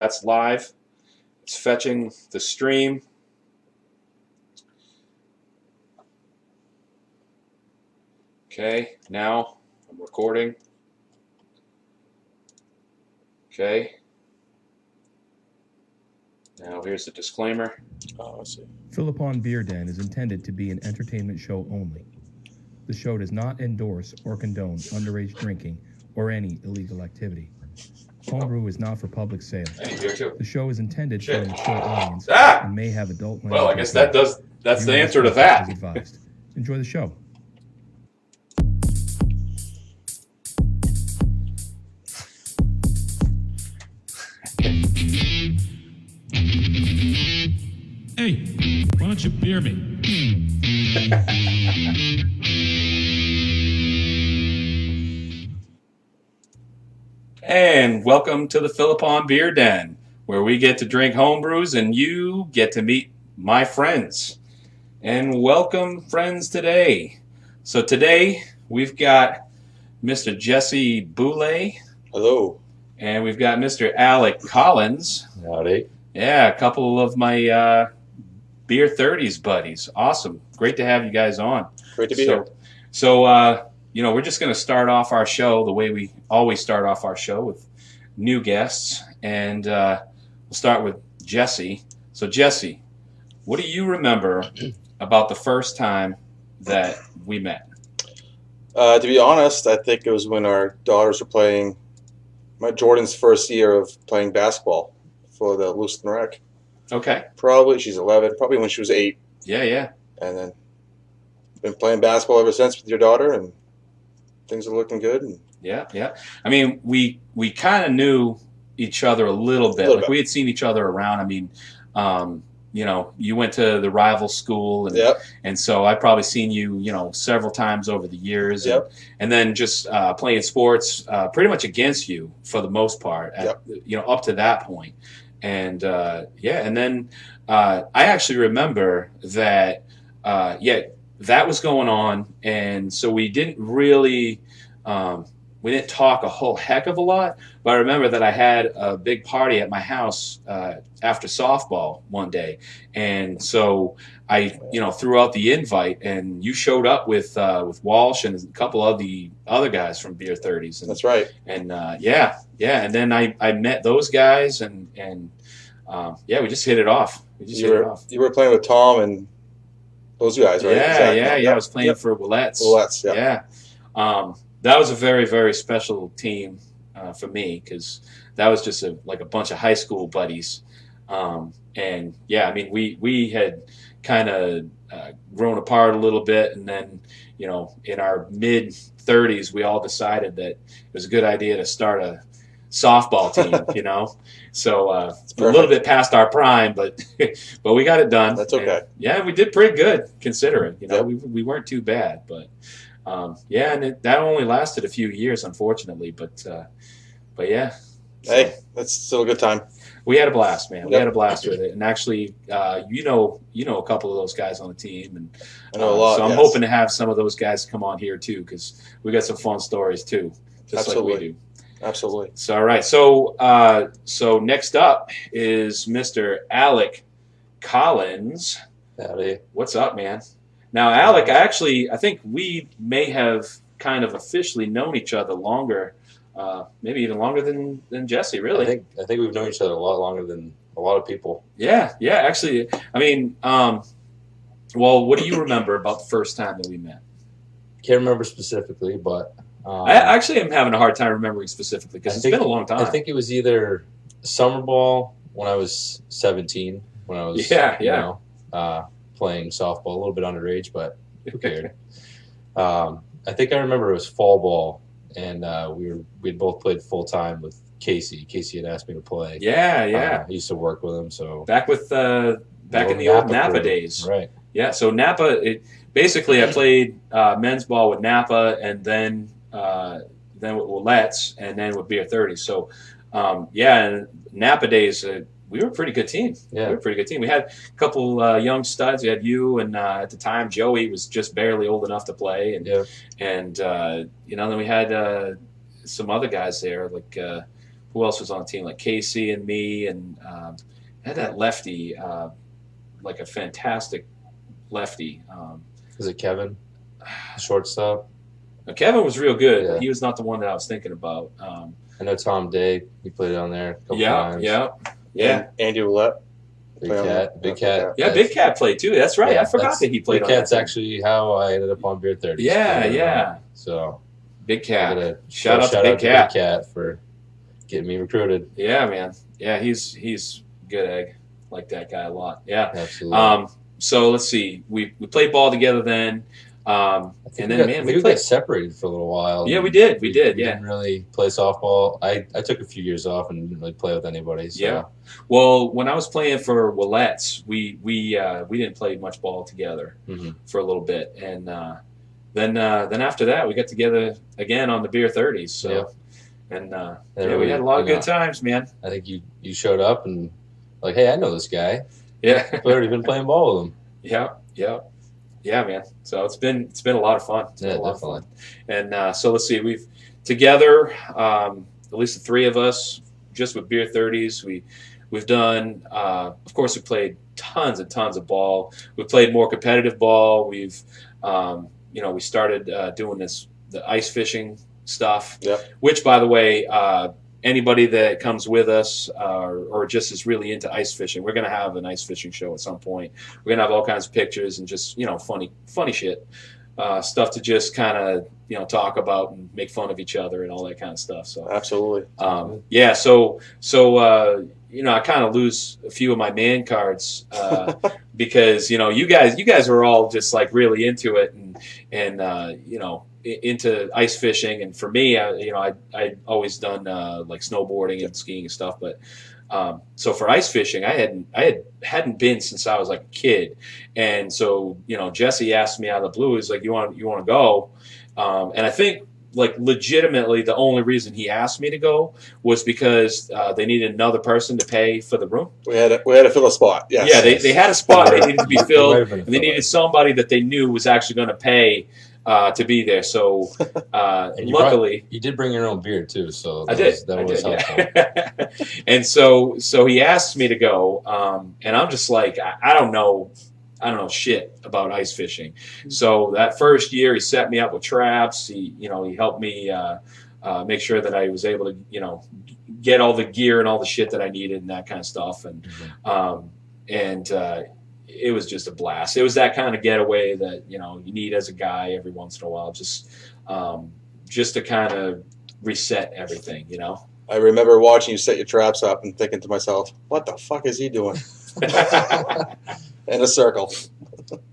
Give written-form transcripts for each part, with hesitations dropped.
That's live. It's fetching the stream. Okay, now I'm recording. Okay. Now here's the disclaimer. Oh, I see. Philippon Beer Den is intended to be an entertainment show only. The show does not endorse or condone underage drinking or any illegal activity. Homebrew is not for public sale. The show is intended for a mature audience and may have adult language. Well, I guess that's the answer to that. As advised. Enjoy the show. Hey, why don't you beer me? And welcome to the Philippon Beer Den, where we get to drink homebrews and you get to meet my friends. And welcome, friends, today. So today we've got Mr. Jesse Boulay. Hello. And we've got Mr. Alec Collins. Howdy. Yeah, a couple of my Beer 30s buddies. Awesome. Great to have you guys on. Great to be here. So, we're just going to start off our show the way we always start off our show with new guests. And we'll start with Jesse. So, Jesse, what do you remember about the first time that we met? To be honest, I think it was when our daughters were playing Jordan's first year of playing basketball for the Lewiston Rec. Okay. Probably, she's 11, probably when she was 8. Yeah. And then been playing basketball ever since with your daughter, and things are looking good. And Yeah. I mean, we kind of knew each other a little bit. We had seen each other around. I mean, you went to the rival school, and and so I've probably seen you, several times over the years. And then just playing sports pretty much against you for the most part, up to that point. And and then I actually remember that that was going on, and so we didn't really we didn't talk a whole heck of a lot, but I remember that I had a big party at my house after softball one day, and so I threw out the invite, and you showed up with Walsh and a couple of the other guys from Beer 30s. And, that's right. And and then I met those guys, and we just hit it off. You were playing with Tom and those guys, right? Yeah. I was playing for Willett's. Yeah. That was a very, very special team for me, because that was just a bunch of high school buddies. We had kind of grown apart a little bit, and then in our mid 30s we all decided that it was a good idea to start a softball team. So a little bit past our prime, but we got it done. That's okay. And, we did pretty good considering. We weren't too bad, but and that only lasted a few years, unfortunately. But yeah. Hey, that's still a good time. We had a blast, man. We had a blast with it, and actually, you know a couple of those guys on the team, and I know a lot. So I'm hoping to have some of those guys come on here too, because we got some fun stories too, just Absolutely. like we do. Absolutely. So all right, so next up is Mr. Alec Collins. Howdy. What's up, man? Now, Alec, I think we may have kind of officially known each other longer. Maybe even longer than Jesse, really. I think we've known each other a lot longer than a lot of people. Yeah. Actually, I mean, what do you remember about the first time that we met? Can't remember specifically, but I actually am having a hard time remembering specifically, because it's been a long time. I think it was either summer ball when I was 17, when I was playing softball, a little bit underage, but who cared? I think I remember it was fall ball. And we'd both played full time with Casey. Casey had asked me to play. Yeah. I used to work with him. So back in the old Napa days, right? Yeah. So Napa, basically I played men's ball with Napa, and then with Willett's, and then with Beer 30. So and Napa days. We were a pretty good team. Yeah. We were a pretty good team. We had a couple young studs. We had you, and at the time, Joey was just barely old enough to play. And then we had some other guys there, like who else was on the team? Like Casey and me, and had that lefty, like a fantastic lefty. Is it Kevin, shortstop? Kevin was real good. Yeah. He was not the one that I was thinking about. I know Tom Day. He played on there a couple times. Yeah. Andy Roulette. Big Cat. Yeah, Big Cat played too. That's right. Yeah, I forgot that he played Big on Cat's that. actually how I ended up on Beer 30. Yeah. So Big Cat. Shout out to Big Cat. Big Cat for getting me recruited. Yeah, man. Yeah, he's good egg. Like that guy a lot. Yeah. Absolutely. So let's see. We played ball together then. And then we got separated for a little while. Yeah, we did. We did. We didn't really play softball. I took a few years off and didn't really play with anybody. So. Yeah. Well, when I was playing for Willett's, we didn't play much ball together for a little bit, and then after that we got together again on the Beer 30s. So, and we had a lot of good times, man. I think you showed up and like, hey, I know this guy. Yeah, I've already been playing ball with him. Yeah, man. So it's been a lot of fun. Yeah, definitely. And so let's see. We've together, at least the three of us, just with Beer 30s. We've done. Of course, we played tons and tons of ball. We played more competitive ball. We've, we started doing the ice fishing stuff. Yep. Which, by the way, anybody that comes with us or just is really into ice fishing, we're going to have an ice fishing show at some point. We're going to have all kinds of pictures and just, funny shit, stuff to just kind of, talk about and make fun of each other and all that kind of stuff. So absolutely. I kind of lose a few of my man cards because, you guys were all just like really into it and into ice fishing, and for me, I'd always done like snowboarding and skiing and stuff, but so for ice fishing, I hadn't been since I was like a kid, and so Jesse asked me out of the blue, he's like, you want to go, and I think like legitimately the only reason he asked me to go was because they needed another person to pay for the room. We had to fill a spot. Yes. Yeah, they had a spot. They needed to be filled, and they needed somebody that they knew was actually going to pay to be there. So luckily, you did bring your own beer too. So that was helpful. Yeah. And so he asked me to go, and I'm just like, I don't know shit about ice fishing. So that first year, he set me up with traps. He helped me make sure that I was able to get all the gear and all the shit that I needed and that kind of stuff. And it was just a blast. It was that kind of getaway that you need as a guy every once in a while, just to kind of reset everything. I remember watching you set your traps up and thinking to myself, "What the fuck is he doing?" In a circle.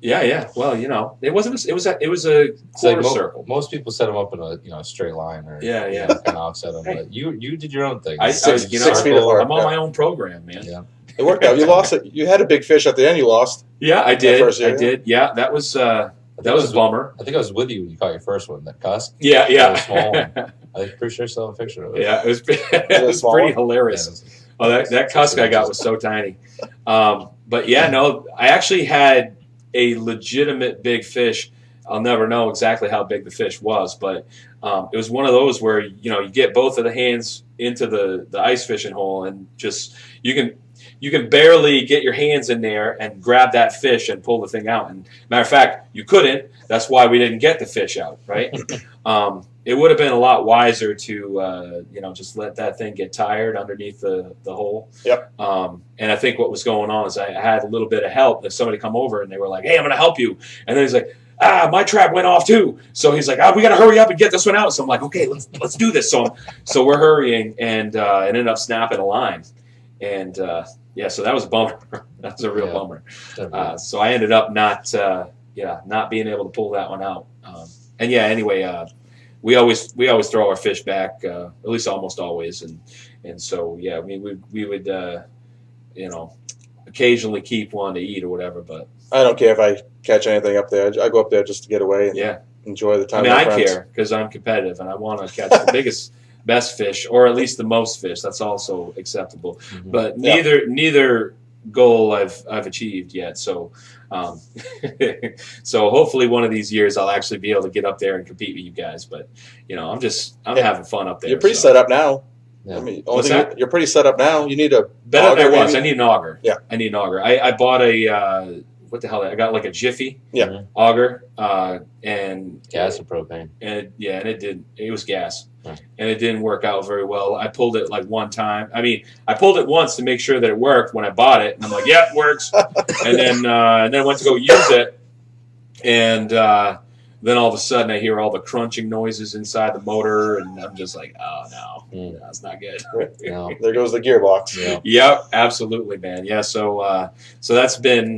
Yeah. Well, it wasn't. It was a quarter circle. Most people set them up in a straight line or kind of offset them. But you did your own thing. I 6 feet apart. I'm on my own program, man. Yeah. It worked out. You lost it. You had a big fish at the end. You lost. Yeah, I did. First year, I did. Yeah, that was a bummer. I think I was with you when you caught your first one. That cusk. Yeah. Small one. I'm pretty sure I saw a picture of it. Yeah, it was pretty hilarious. Yeah, that cusk I got was so tiny. But yeah, no, I actually had a legitimate big fish. I'll never know exactly how big the fish was, but it was one of those where you get both of the hands into the ice fishing hole and just you can barely get your hands in there and grab that fish and pull the thing out. And matter of fact, you couldn't. That's why we didn't get the fish out, right? It would have been a lot wiser to just let that thing get tired underneath the hole. Yep. And I think what was going on is I had a little bit of help. If somebody come over and they were like, "Hey, I'm going to help you," and then he's like, my trap went off too. So he's like, we got to hurry up and get this one out. So I'm like, okay, let's do this. So we're hurrying and it ended up snapping a line. And so that was a bummer. That was a real bummer. So I ended up not being able to pull that one out. Anyway, we always throw our fish back, at least almost always. And so, I mean, we would, occasionally keep one to eat or whatever, but I don't care if I catch anything up there. I go up there just to get away and enjoy the time. I mean, I care because I'm competitive and I want to catch the biggest, best fish, or at least the most fish. That's also acceptable. Mm-hmm. But neither goal I've achieved yet. So, so hopefully one of these years I'll actually be able to get up there and compete with you guys. But I'm having fun up there. You're pretty set up now. I mean, you're pretty set up now. You need a better auger, than I was. maybe? I need an auger. Yeah, I need an auger. I bought a what the hell? I got like a Jiffy auger and gas or propane. And it was gas, and it didn't work out very well. I pulled it like one time. I mean, I pulled it once to make sure that it worked when I bought it, and I'm like, yeah, it works. And then I went to go use it, and then all of a sudden I hear all the crunching noises inside the motor, and I'm just like, oh no, that's not good. No. There goes the gearbox. Yeah. Yep, absolutely, man. Yeah, so that's been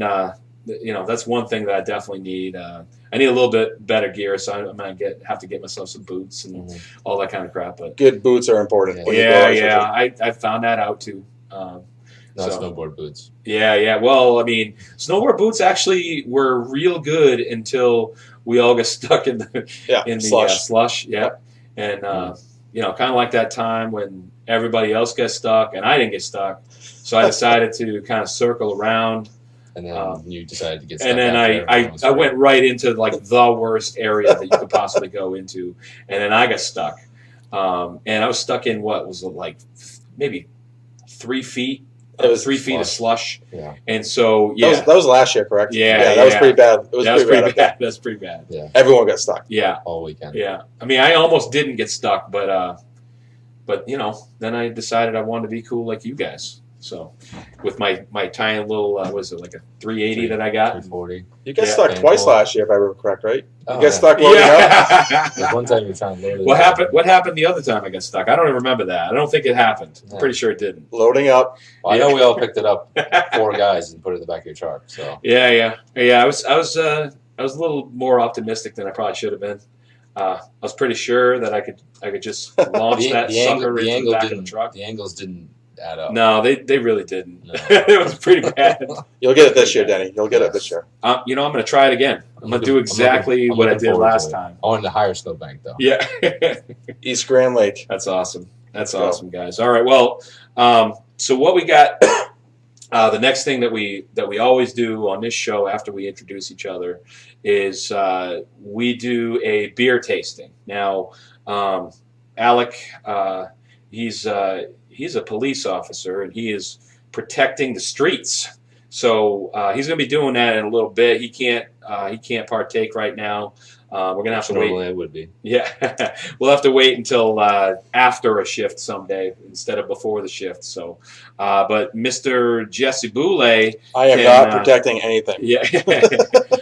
that's one thing that I definitely need. I need a little bit better gear, so I'm gonna have to get myself some boots and all that kind of crap. But good boots are important. I found that out too. Not snowboard boots. Yeah. Well, I mean, snowboard boots actually were real good until we all got stuck in the slush. Yeah, and kind of like that time when everybody else got stuck and I didn't get stuck, so I decided to kind of circle around. And then you decided to get stuck. And then I went right into like the worst area that you could possibly go into, and then I got stuck. And I was stuck in what was like maybe 3 feet. It was 3 feet of slush. Yeah. And so that was last year, correct? Yeah, that was pretty bad. It was pretty bad. That's pretty bad. Yeah. Everyone got stuck. Yeah. All weekend. Yeah. I mean, I almost didn't get stuck, but then I decided I wanted to be cool like you guys. So, with my tiny little, was it like a 380 that I got? 340. You got stuck twice last year, if I remember correct, right? You got stuck loading up. There's one time you were trying to load it. What happened the other time I got stuck? I don't even remember that. I don't think it happened. I'm pretty sure it didn't. Loading up. Well, I know we all picked it up, 4 guys, and put it in the back of your truck. So. Yeah. I was a little more optimistic than I probably should have been. I was pretty sure that I could just launch that sucker into the back of the truck. The angles didn't add up. No, they really didn't. No. It was pretty bad. You'll get it this year, Denny. You'll get it this year. I'm going to try it again. I'm going to do exactly what I did last time. I wanted to hire Snowbank, though. Yeah. East Grand Lake. That's awesome. That's awesome, guys. All right. Well, so what we got, the next thing that we always do on this show after we introduce each other is we do a beer tasting. Now, Alec, he's a police officer, and he is protecting the streets. So he's going to be doing that in a little bit. He can't partake right now. We're gonna have to wait. Normally I would be. Yeah, we'll have to wait until after a shift someday instead of before the shift. So, but Mr. Jesse Boule, I am not protecting anything. Yeah.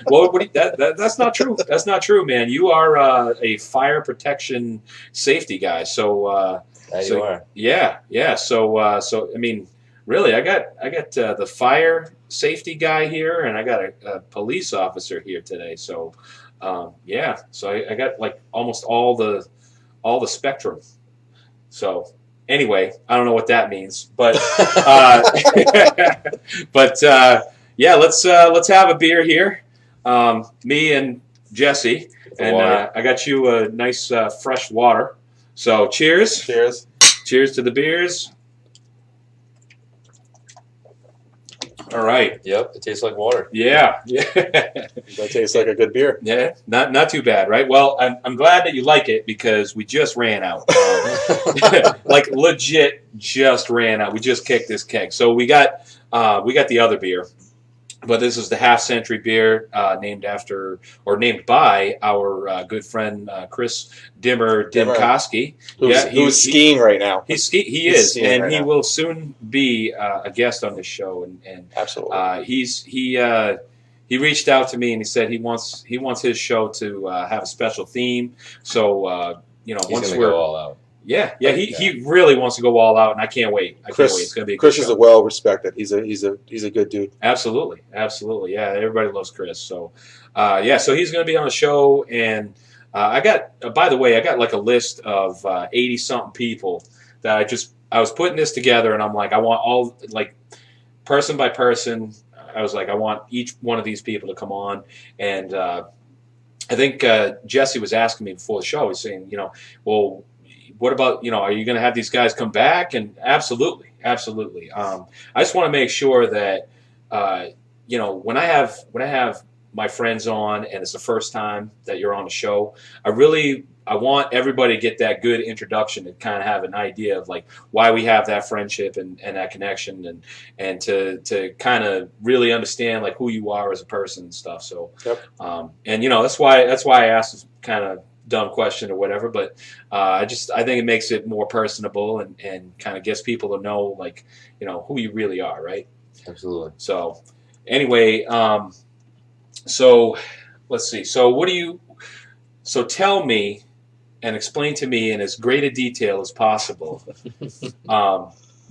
Well, that's not true. That's not true, man. You are a fire protection safety guy. So. You are. Yeah. So I mean, really, I got the fire safety guy here, and I got a police officer here today. So, So I got like almost all the spectrum. So anyway, I don't know what that means, but let's have a beer here. Me and Jesse, and I got you a nice fresh water. So cheers. Cheers. Cheers to the beers. All right. Yep, it tastes like water. Yeah. That tastes like a good beer. Yeah, not too bad, right? Well, I'm glad that you like it because we just ran out. Like legit just ran out. We just kicked this keg. So we got the other beer. But this is the Half Century beer named by our good friend Chris Dimkoski. Who's skiing right now. He is, and he will soon be a guest on this show. And absolutely, he reached out to me and he said he wants his show to have a special theme. So once we're go all out. Yeah, he really wants to go all out, and I can't wait. Chris, can't wait. It's gonna be a Chris is a well respected. He's a good dude. Absolutely. Yeah, everybody loves Chris. So, so he's gonna be on the show, and I got like a list of 80 something people that I was putting this together, and I'm like, I want all like person by person. I was like, I want each one of these people to come on, and I think Jesse was asking me before the show. He's saying, well, what about, are you going to have these guys come back? And absolutely. I just want to make sure that, when I have my friends on and it's the first time that you're on the show, I really I want everybody to get that good introduction to kind of have an idea of like why we have that friendship and that connection and to kind of really understand like who you are as a person and stuff. So, and that's why I asked this kind of dumb question or whatever, but I think it makes it more personable and kind of gets people to know like, who you really are. Right. Absolutely. So anyway, so let's see. So tell me and explain to me in as great a detail as possible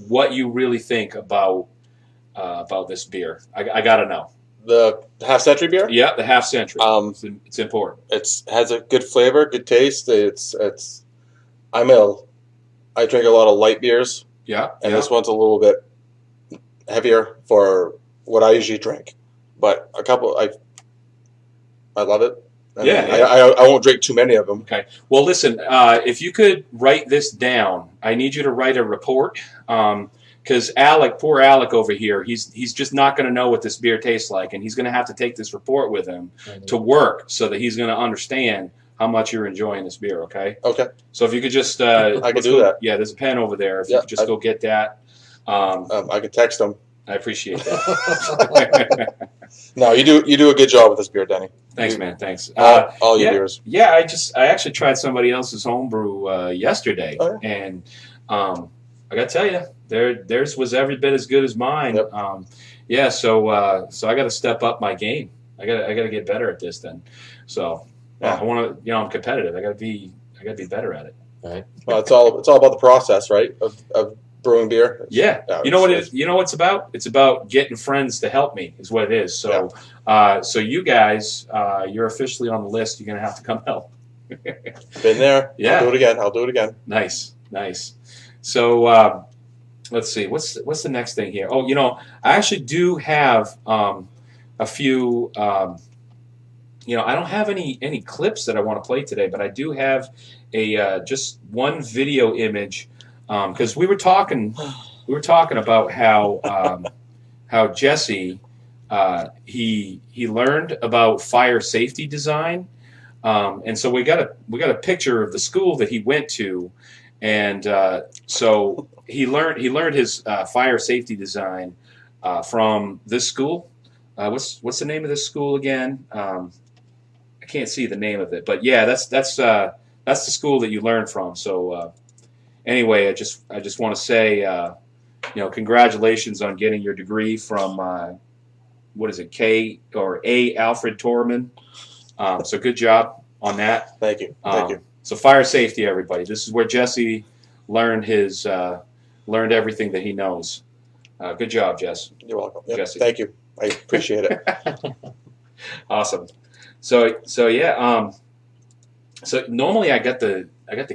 what you really think about this beer. I got to know. The half century beer? Yeah, the half century. It's important. It has a good flavor, good taste. I drink a lot of light beers. Yeah. And this one's a little bit heavier for what I usually drink. But I love it. I won't drink too many of them. Okay. Well, listen, if you could write this down, I need you to write a report. Because poor Alec over here, he's just not going to know what this beer tastes like, and he's going to have to take this report with him to work so that he's going to understand how much you're enjoying this beer. Okay. Okay. So if you could just, I can do that. Yeah, there's a pen over there. If you could just go get that. I could text him. I appreciate that. No, you do a good job with this beer, Denny. Thanks, man. Thanks. All your beers. Yeah, I actually tried somebody else's homebrew yesterday, and I got to tell you, theirs was every bit as good as mine. Yep. So I got to step up my game. I got to get better at this then. So I want to, I'm competitive. I got to be better at it. All right. Well, it's all about the process, right? Of brewing beer. Yeah. You know what it's about? It's about getting friends to help me is what it is. So so you guys, you're officially on the list. You're going to have to come help. Been there. Yeah. I'll do it again. Nice. So let's see. What's the next thing here? Oh, I actually do have a few. I don't have any clips that I want to play today, but I do have a just one video image because we were talking about how Jesse he learned about fire safety design, and so we got a picture of the school that he went to. And so he learned his fire safety design from this school. What's the name of this school again? I can't see the name of it, but yeah, that's the school that you learned from. So anyway, I just want to say congratulations on getting your degree from what is it, K or A Alfred Torman. So good job on that. Thank you. Thank you. So fire safety, everybody. This is where Jesse learned everything that he knows. Good job, Jess. You're welcome. Yep. Jesse. Thank you. I appreciate it. Awesome. So yeah. So normally I got the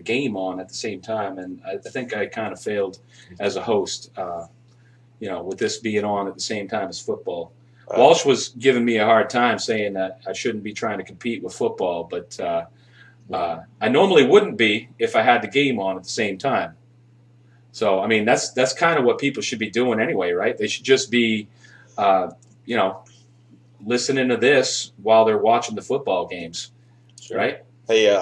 game on at the same time, and I think I kind of failed as a host. With this being on at the same time as football. Walsh was giving me a hard time, saying that I shouldn't be trying to compete with football, but. I normally wouldn't be if I had the game on at the same time. So, I mean, that's kind of what people should be doing anyway, right? They should just be, listening to this while they're watching the football games, right? Hey,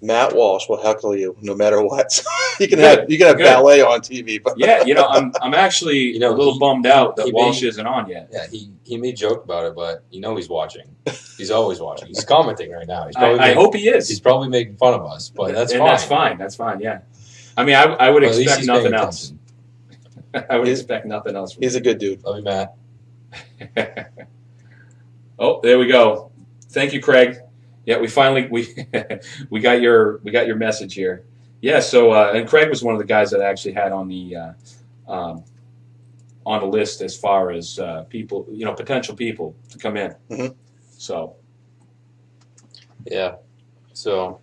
Matt Walsh will heckle you no matter what. you can have ballet on TV, but yeah, I'm actually a little bummed out that Walsh isn't on yet. Yeah, he may joke about it, but he's watching. He's always watching. He's commenting right now. I hope he is. He's probably making fun of us, but that's fine. That's fine. Yeah. I mean, I would expect nothing else. I would expect nothing else. He's a good dude. Love you, Matt. Oh, there we go. Thank you, Craig. Yeah, we finally we got your message here. Yeah, so and Craig was one of the guys that I actually had on the list as far as people, potential people to come in. Mm-hmm. So yeah, so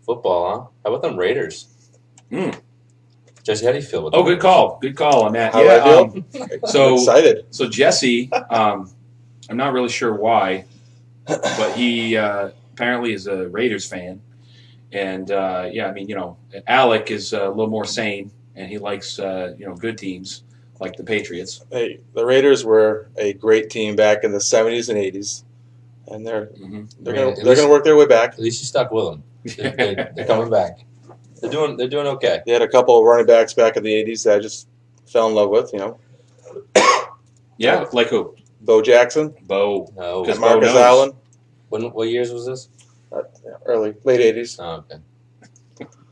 football, huh? How about them Raiders? Jesse, how do you feel about that? Oh, good call on that. How do I feel? So I'm excited. So Jesse, I'm not really sure why, but he apparently is a Raiders fan, and Alec is a little more sane, and he likes good teams like the Patriots. Hey, the Raiders were a great team back in the 70s and 80s. and they're least, gonna work their way back. At least you stuck with them. They're coming back. They're doing okay. They had a couple of running backs back in the '80s that I just fell in love with. Yeah, like who? Bo Jackson. Bo. No. And Marcus Allen. What years was this? Late '80s. Oh, okay.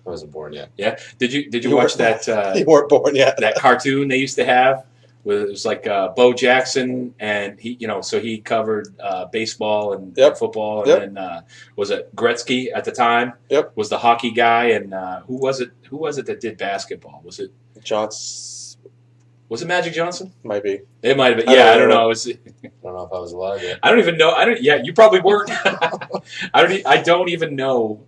I wasn't born yet. Yeah. Did you watch that? You weren't born yet. That cartoon they used to have. It was like Bo Jackson, and he covered baseball and football, and then was it Gretzky at the time? Yep. Was the hockey guy, and who was it? Who was it that did basketball? Was it Johnson? Was it Magic Johnson? Might be. It might have been. Yeah, I don't know. I don't know if I was alive yet. I don't even know. Yeah, you probably weren't. I don't even know.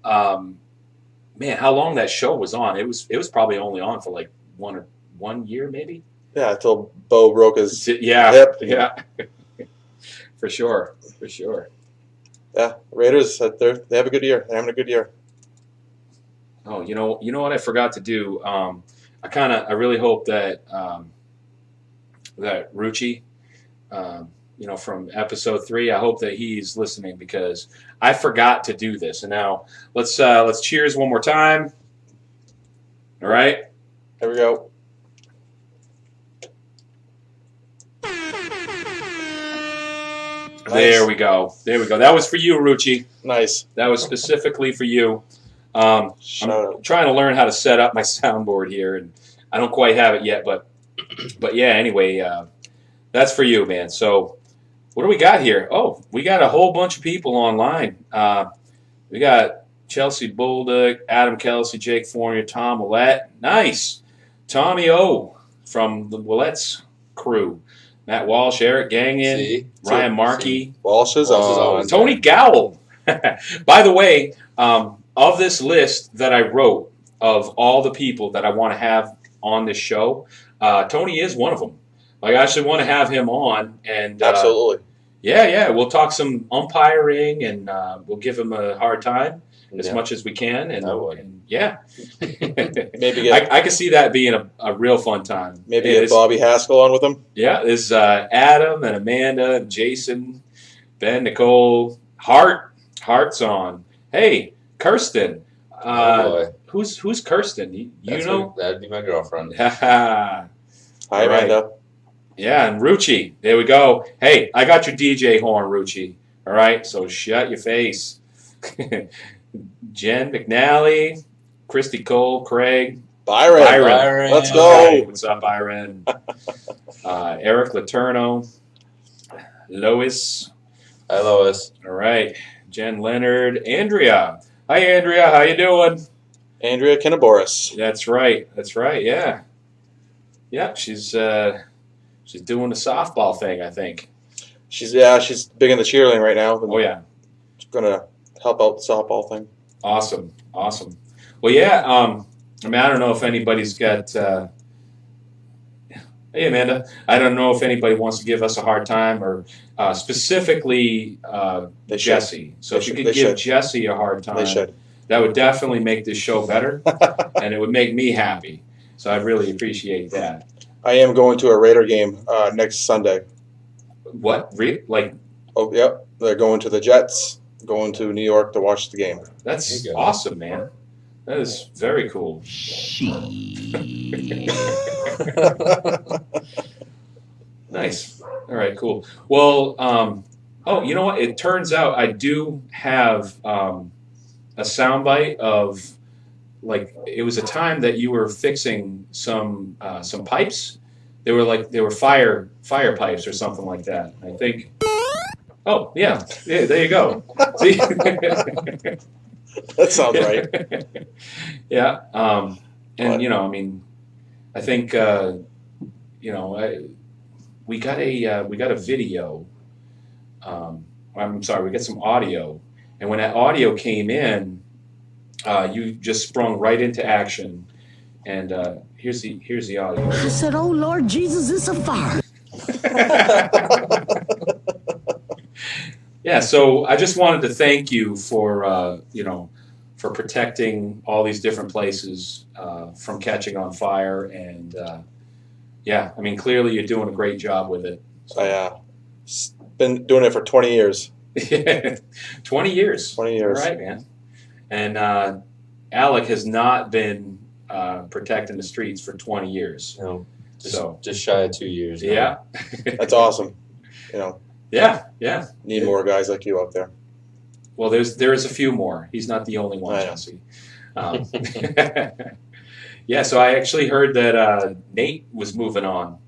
Man, how long that show was on? It was probably only on for like 1 year, maybe. Yeah, until Bo broke his hip. Yeah, for sure. Yeah, Raiders. They have a good year. They're having a good year. Oh, you know what I forgot to do. I really hope that that Rucci, from episode 3, I hope that he's listening because I forgot to do this. And now let's cheers one more time. All right, there we go. Nice. There we go. That was for you, Rucci. Nice. That was specifically for you. I'm trying to learn how to set up my soundboard here, and I don't quite have it yet. But yeah. Anyway, that's for you, man. So, what do we got here? Oh, we got a whole bunch of people online. We got Chelsea Bulldog, Adam Kelsey, Jake Fournier, Tom Willett. Nice. Tommy O from the Willett's crew. Matt Walsh, Eric Gagnon, Ryan Markey. Walsh is on. Tony Gowell. By the way, of this list that I wrote of all the people that I want to have on this show, Tony is one of them. Like, I actually want to have him on. And absolutely. Yeah. We'll talk some umpiring, and we'll give him a hard time as much as we can. And yeah. Maybe I can see that being a real fun time. Maybe get Bobby Haskell on with him. Yeah, there's Adam and Amanda and Jason, Ben, Nicole, Hart's on. Hey, Kirsten. Who's Kirsten? You know? That'd be my girlfriend. Hi, Amanda. Yeah, and Rucci. There we go. Hey, I got your DJ horn, Rucci. All right, so shut your face. Jen McNally, Christy Cole, Craig. Byron. Let's go. Right, what's up, Byron? Eric Laterno. Lois. Hi, Lois. All right. Jen Leonard. Andrea. Hi, Andrea. How you doing? Andrea Kinnaboris. That's right. Yeah. Yeah, she's doing the softball thing, I think. She's big in the cheerleading right now. Oh, yeah. She's going to help out the softball thing. Awesome. Well, yeah, I don't know if anybody's got... Hey, Amanda. I don't know if anybody wants to give us a hard time, or specifically Jesse. So if you could give Jesse a hard time, that would definitely make this show better, and it would make me happy. So I'd really appreciate that. I am going to a Raider game next Sunday. What? Oh, yep. They're going to the Jets, going to New York to watch the game. That's awesome, man. That is very cool. Nice. All right, cool. Well, you know what? It turns out I do have a soundbite of, like, it was a time that you were fixing some pipes. They were fire pipes or something like that. I think. Oh yeah, there you go. See? That sounds right. Yeah. And I think we got a video. I'm sorry, we got some audio, and when that audio came in, you just sprung right into action. And here's the audio. I said, "Oh Lord Jesus, it's a fire." Yeah, so I just wanted to thank you for for protecting all these different places from catching on fire, and clearly you're doing a great job with it. So. Been doing it for 20 years. 20 years. 20 years. All right, man. And Alec has not been protecting the streets for 20 years. No, just shy of 2 years. Now. Yeah. That's awesome. Yeah. Need more guys like you out there. Well, there is a few more. He's not the only one, Jesse. Yeah, so I actually heard that Nate was moving on.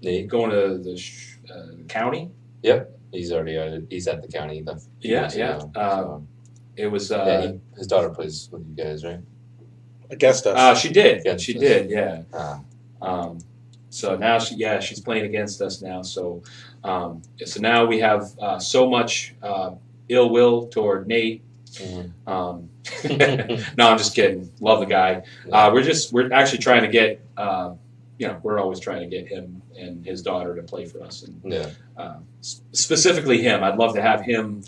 Nate going to the county. Yep, he's at the county. Yeah. So. It was. His daughter plays with you guys, right? Against us. She did. Against she us. did. Yeah. So now she's playing against us now. So now we have so much ill will toward Nate. Mm-hmm. No, I'm just kidding. Love the guy. We're actually trying to get. We're always trying to get him and his daughter to play for us, and specifically him. I'd love to have him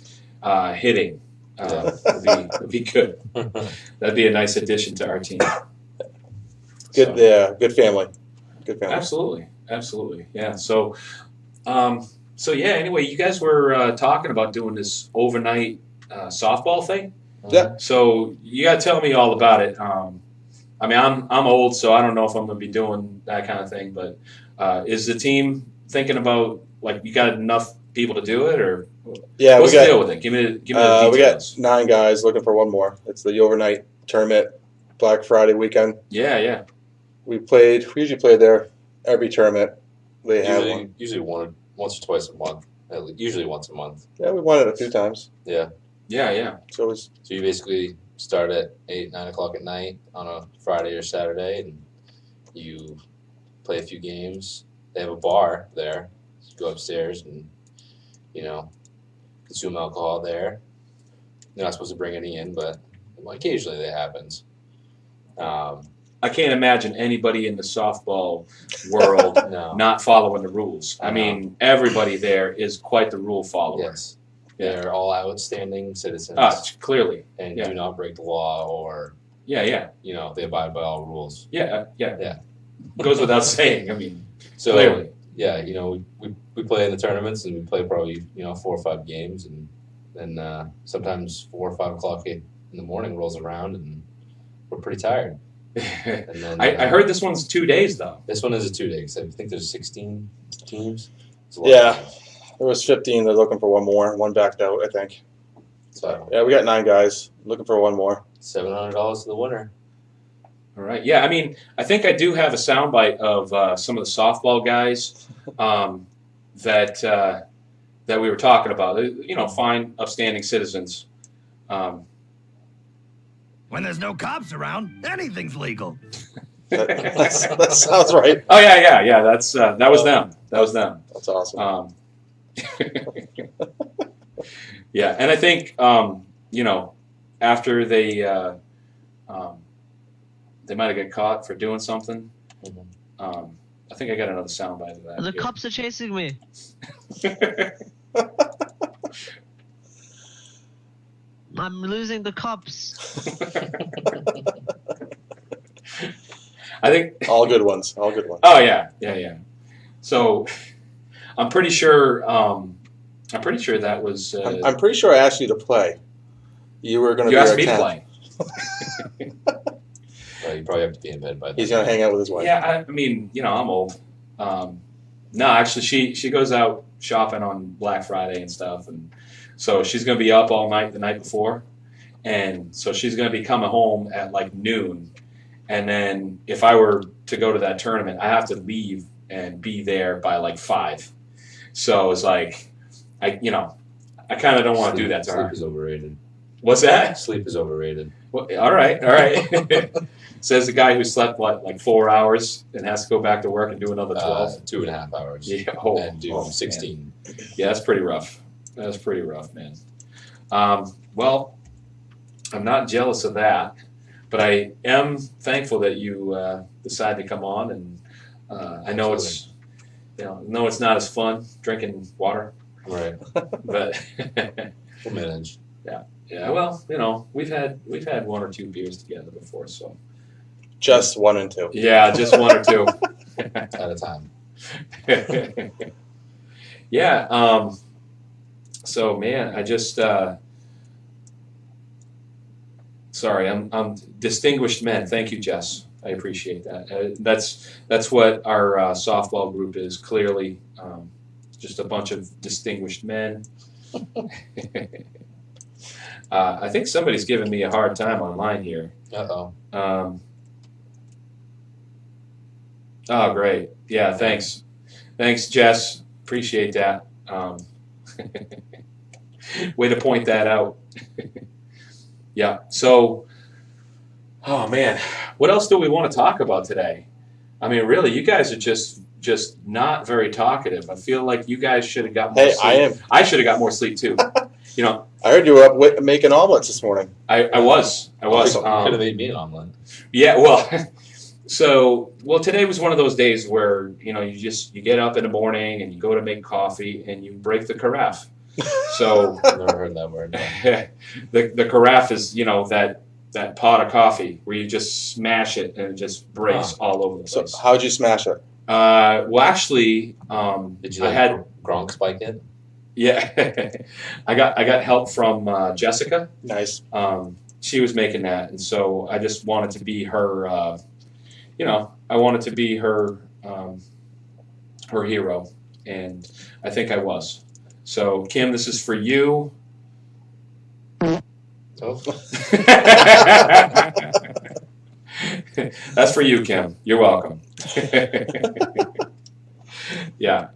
hitting. Would be good. That'd be a nice addition to our team. Good family. Good family. Absolutely. Yeah. So anyway, you guys were talking about doing this overnight softball thing. Yeah. So you got to tell me all about it. I mean, I'm old, so I don't know if I'm going to be doing that kind of thing. But is the team thinking about, like, you got enough people to do it, or what's the deal with it? Give me the details. We got 9 guys looking for one more. It's the overnight tournament, Black Friday weekend. Yeah. We usually play there every tournament. They have one. Usually once or twice a month. Usually once a month. Yeah, we won it a few times. Yeah. So you basically start at 8, 9 o'clock at night on a Friday or Saturday, and you play a few games. They have a bar there. You go upstairs and consume alcohol there. You're not supposed to bring any in, but occasionally that happens. I can't imagine anybody in the softball world not following the rules. I mean, everybody there is quite the rule follower. Yes. They're all outstanding citizens. Clearly. And do not break the law or, they abide by all rules. Yeah. Goes without saying. I mean, so, clearly. Yeah, we play in the tournaments, and we play probably, 4 or 5 games, and then sometimes 4 or 5 o'clock in the morning rolls around, and we're pretty tired. And then, I heard this one's 2 days, though. This one is a 2 day. I think there's 16 teams. Yeah, there was 15. They're looking for one more. One backed out, I think. So yeah, we got 9 guys looking for one more. $700 to the winner. All right. Yeah, I mean, I think I do have a soundbite of some of the softball guys that we were talking about. Fine, upstanding citizens. When there's no cops around, anything's legal. That sounds right. Oh yeah. That was them. That's awesome. Yeah, and I think after they might have got caught for doing something. I think I got another soundbite of that. The cops are chasing me. I'm losing the cops. I think all good ones. Oh yeah. So I'm pretty sure that was. I'm pretty sure I asked you to play. You were going to. You asked me to play. Well, you probably have to be in bed by then. He's going to hang out with his wife. Yeah, I mean, I'm old. No, actually, she goes out shopping on Black Friday and stuff, and so she's going to be up all night the night before, and so she's going to be coming home at like noon, and then if I were to go to that tournament, I have to leave and be there by like 5. So it's like, I kind of don't want to do that to her. Sleep is overrated. What's that? Sleep is overrated. Well, all right. Says the guy who slept, like 4 hours and has to go back to work and do another 12? 2.5 hours. Yeah. And do 16. Man. Yeah, that's pretty rough. That's pretty rough, man. Well, I'm not jealous of that, but I am thankful that you decided to come on, and I know it's not as fun drinking water. Right. But we'll manage. Yeah. Well, we've had 1 or 2 beers together before, so. Just 1 and 2. Yeah, just 1 or 2 at a time. Yeah. So man, I just sorry, I'm distinguished men. Thank you, Jess. I appreciate that. That's what our softball group is. Clearly, just a bunch of distinguished men. I think somebody's giving me a hard time online here. Uh-oh. Oh, great. Yeah, thanks. Thanks, Jess. Appreciate that. Way to point that out. Yeah. So, oh man, what else do we want to talk about today? I mean, really, you guys are just not very talkative. I feel like you guys should have got more sleep. I am. I should have got more sleep too. You know, I heard you were up making omelets this morning. I was. Could have made me an omelet. Yeah. Well. Well, today was one of those days where, you know, you get up in the morning and you go to make coffee and you break the carafe. So I've never heard that word. the carafe is, you know, that pot of coffee where you just smash it and it just breaks all over the place. So how'd you smash it? Well, actually, did you had Gronk spike it? Yeah, I got help from Jessica. Nice. She was making that, and so I just wanted to be her. You know, I wanted to be her her hero, and I think I was. So, Kim, this is for you. Oh. That's for you, Kim. You're welcome. Yeah.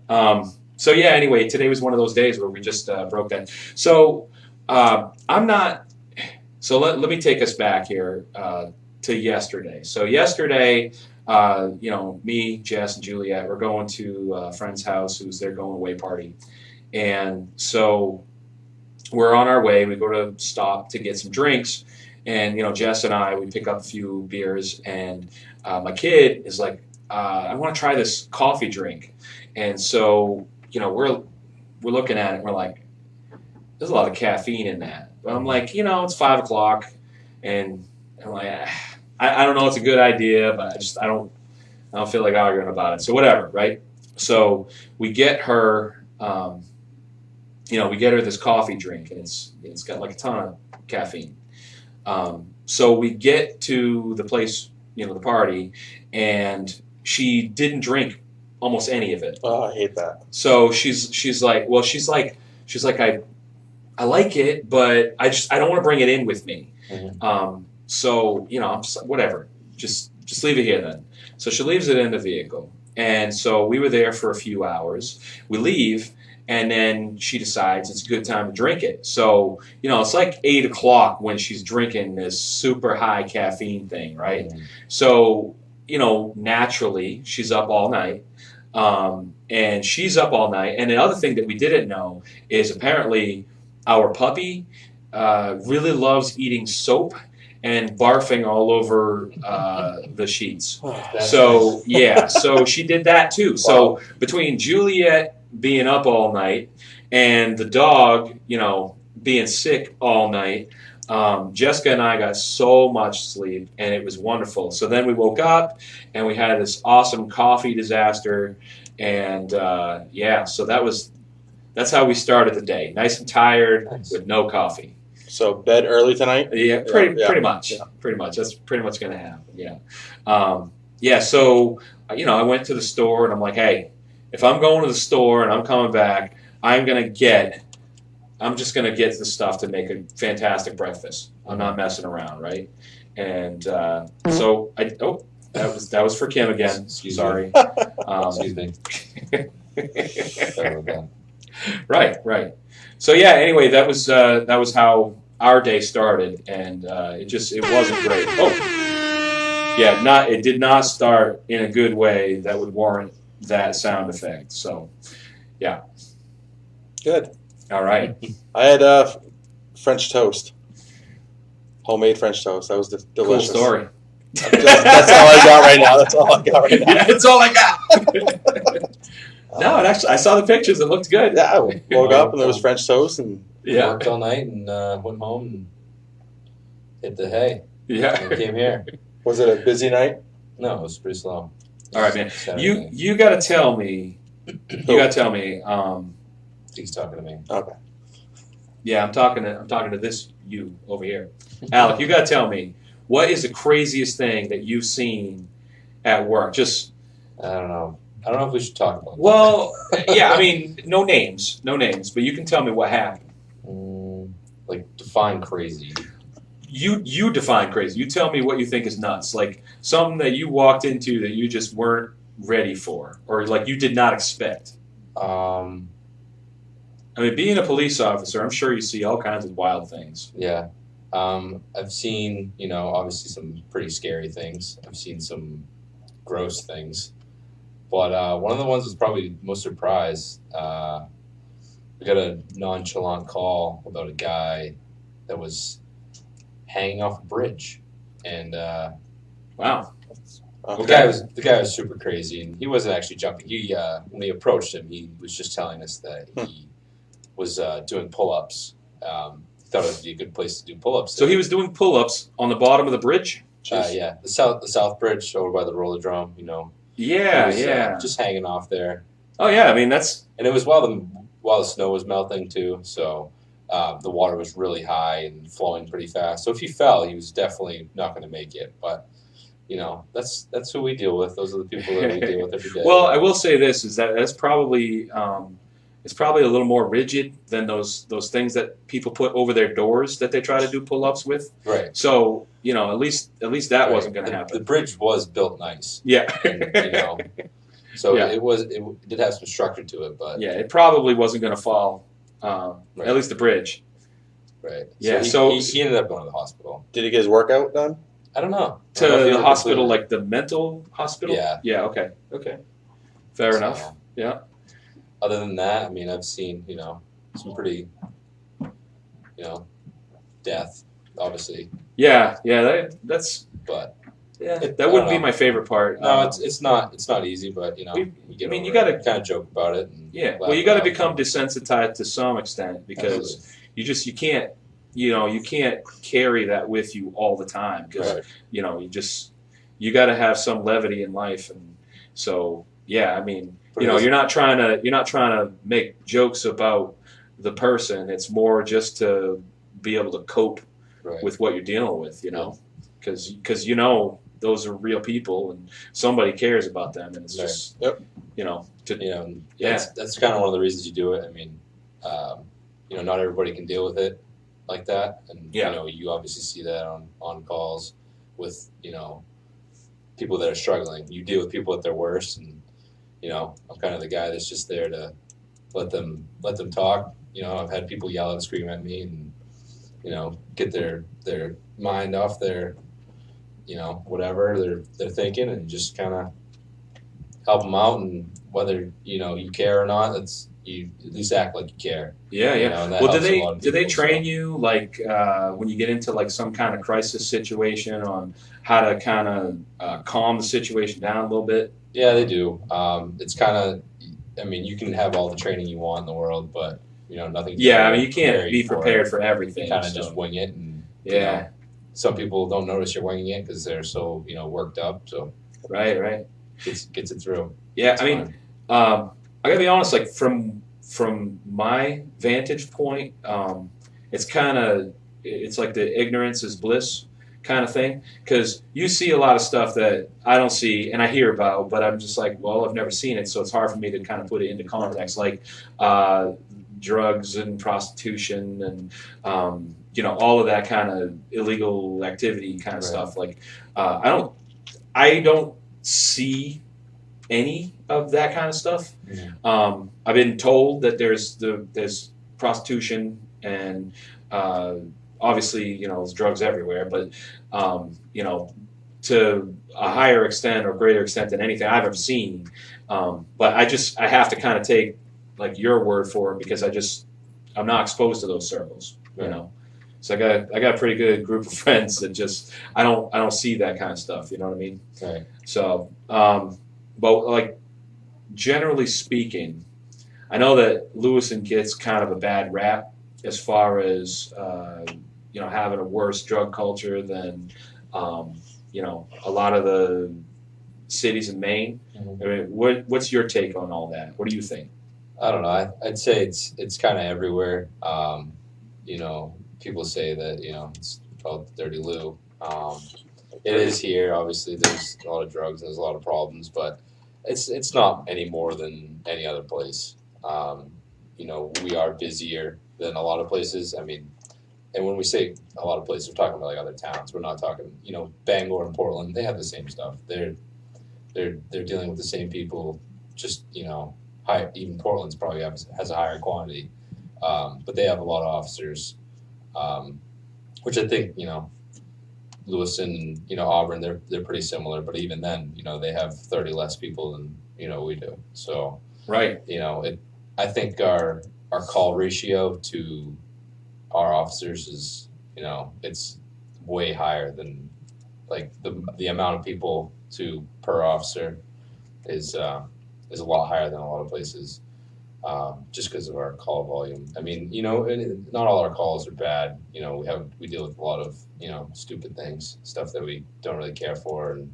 So yeah. Anyway, today was one of those days where we just broke that. So I'm not. So let me take us back here to yesterday. So yesterday, you know, me, Jess, and Juliet were going to a friend's house who's their going away party, and so we're on our way. We go to stop to get some drinks, and you know, Jess and I, we pick up a few beers, and my kid is like, I want to try this coffee drink, and so you know, we're looking at it, and we're like, there's a lot of caffeine in that. But I'm like, you know, it's 5 o'clock, and I'm like, I don't know, it's a good idea, but I don't feel like arguing about it. So whatever, right? So we get her, you know, we get her this coffee drink, and it's got like a ton of caffeine. So we get to the place, you know, the party, and she didn't drink almost any of it. Oh, I hate that. So she's like, I like it, but I don't want to bring it in with me. Mm-hmm. So you know, I'm just like, whatever, just leave it here then. So she leaves it in the vehicle, and so we were there for a few hours. We leave, and then she decides it's a good time to drink it. So you know, it's like 8 o'clock when she's drinking this super high caffeine thing, right? Mm-hmm. So you know, naturally, she's up all night. And she's up all night. And the other thing that we didn't know is apparently our puppy really loves eating soap and barfing all over the sheets. So, yeah, so she did that too. Wow. So between Juliet being up all night and the dog, you know, being sick all night, Jessica and I got so much sleep, and it was wonderful. So then we woke up, and we had this awesome coffee disaster, and yeah, so that's how we started the day. Nice and tired with no coffee. So bed early tonight? Yeah, pretty much. Yeah. Pretty much. That's pretty much going to happen. Yeah. Yeah. So you know, I went to the store, and I'm like, hey, if I'm going to the store and I'm coming back, I'm just going to get the stuff to make a fantastic breakfast. I'm not messing around, right? And so that was for Kim again. Sorry. Excuse me. Sorry about that. Right. So yeah. Anyway, that was how our day started, and it wasn't great. Oh, yeah. It did not start in a good way that would warrant that sound effect. So, yeah. Good. All right. I had French toast, homemade French toast. That was delicious. Cool story. That's all I got right now. That's all I got right now. Yeah, that's all I got. No, it actually, I saw the pictures. It looked good. Yeah, I woke up and there was French toast, and worked all night and went home and hit the hay. Yeah, and came here. Was it a busy night? No, it was pretty slow. All right, man. You got to tell me. You got to tell me. He's talking to me. Okay. Yeah, I'm talking to this you over here, Alec. You gotta tell me, what is the craziest thing that you've seen at work? Just I don't know. I don't know if we should talk about. well, yeah. I mean, no names, but you can tell me what happened. Like define crazy. You define crazy. You tell me what you think is nuts. Like something that you walked into that you just weren't ready for, or like you did not expect. I mean, being a police officer, I'm sure you see all kinds of wild things. Yeah. I've seen, obviously some pretty scary things. I've seen some gross things. But one of the ones was probably most surprised. We got a nonchalant call about a guy that was hanging off a bridge. And wow. Okay. The guy was super crazy, and he wasn't actually jumping. When we approached him, he was just telling us that he was doing pull-ups. Thought it would be a good place to do pull-ups. So he was doing pull-ups on the bottom of the bridge? Yeah, the south bridge over by the Rollerdrome. Yeah, was, yeah. Just hanging off there. Oh yeah, I mean that's. And it was while the snow was melting too, so the water was really high and flowing pretty fast. So if he fell, he was definitely not going to make it. But that's who we deal with. Those are the people that we deal with every day. Well, I will say this is that's probably. It's probably a little more rigid than those things that people put over their doors that they try to do pull-ups with. Right. So at least that wasn't going to happen. The bridge was built nice. Yeah. And, so yeah. it did have some structure to it, but yeah, it probably wasn't going to fall. Right. At least the bridge. Right. Yeah. So he ended up going to the hospital. Did he get his workout done? I don't know. To the hospital, like the mental hospital. Yeah. Yeah. Okay. Fair enough. Yeah. Other than that, I mean, I've seen, some pretty, death, obviously. Yeah, that's. But yeah, that wouldn't be my favorite part. No, it's not easy, but you got to kind of joke about it. And well, you got to become desensitized to some extent because you can't carry that with you all the time because you got to have some levity in life, and so yeah, I mean. You're not trying to make jokes about the person. It's more just to be able to cope with what you're dealing with, because those are real people and somebody cares about them, and it's just that's kind of one of the reasons you do it. I mean, not everybody can deal with it like that, and you obviously see that on calls with people that are struggling. You deal with people at their worst, and I'm kind of the guy that's just there to let them talk. I've had people yell and scream at me and, get their mind off their, whatever they're thinking, and just kind of help them out. And whether, you care or not, you at least act like you care. Yeah. Well, do they train you like when you get into like some kind of crisis situation on how to kind of calm the situation down a little bit? Yeah, they do. It's kind of, I mean, you can have all the training you want in the world, but nothing. Yeah, I mean, you can't be prepared for everything. You kind of just wing it, and some people don't notice you're winging it because they're so worked up. So right, gets it through. Yeah, I mean, I gotta be honest. Like from my vantage point, it's like the ignorance is bliss kind of thing, because you see a lot of stuff that I don't see and I hear about, but I'm just like, well, I've never seen it, so it's hard for me to kind of put it into context, like drugs and prostitution and all of that kind of illegal activity kind of stuff. Like I don't see any of that kind of stuff. I've been told that there's prostitution and obviously, there's drugs everywhere, but, to a higher extent or greater extent than anything I've ever seen. But I have to kind of take like your word for it because I'm not exposed to those circles, So I got a pretty good group of friends that I don't see that kind of stuff. You know what I mean? Right. So, but like generally speaking, I know that Lewiston gets kind of a bad rap as far as having a worse drug culture than a lot of the cities in Maine. I mean, what's your take on all that? What do you think? I don't know. I'd say it's kind of everywhere. people say that it's called Dirty Lou. It is here. Obviously, there's a lot of drugs and there's a lot of problems, but it's not any more than any other place. We are busier than a lot of places. I mean, and when we say a lot of places, we're talking about like other towns. We're not talking, Bangor and Portland. They have the same stuff. They're dealing with the same people. Just high. Even Portland's probably has a higher quantity, but they have a lot of officers, which I think Lewiston and Auburn, they're pretty similar. But even then, they have 30 less people than we do. So right. I think our call ratio to our officers is it's way higher than like the amount of people per officer is a lot higher than a lot of places, just because of our call volume. I mean, not all our calls are bad. We deal with a lot of stupid things, stuff that we don't really care for, and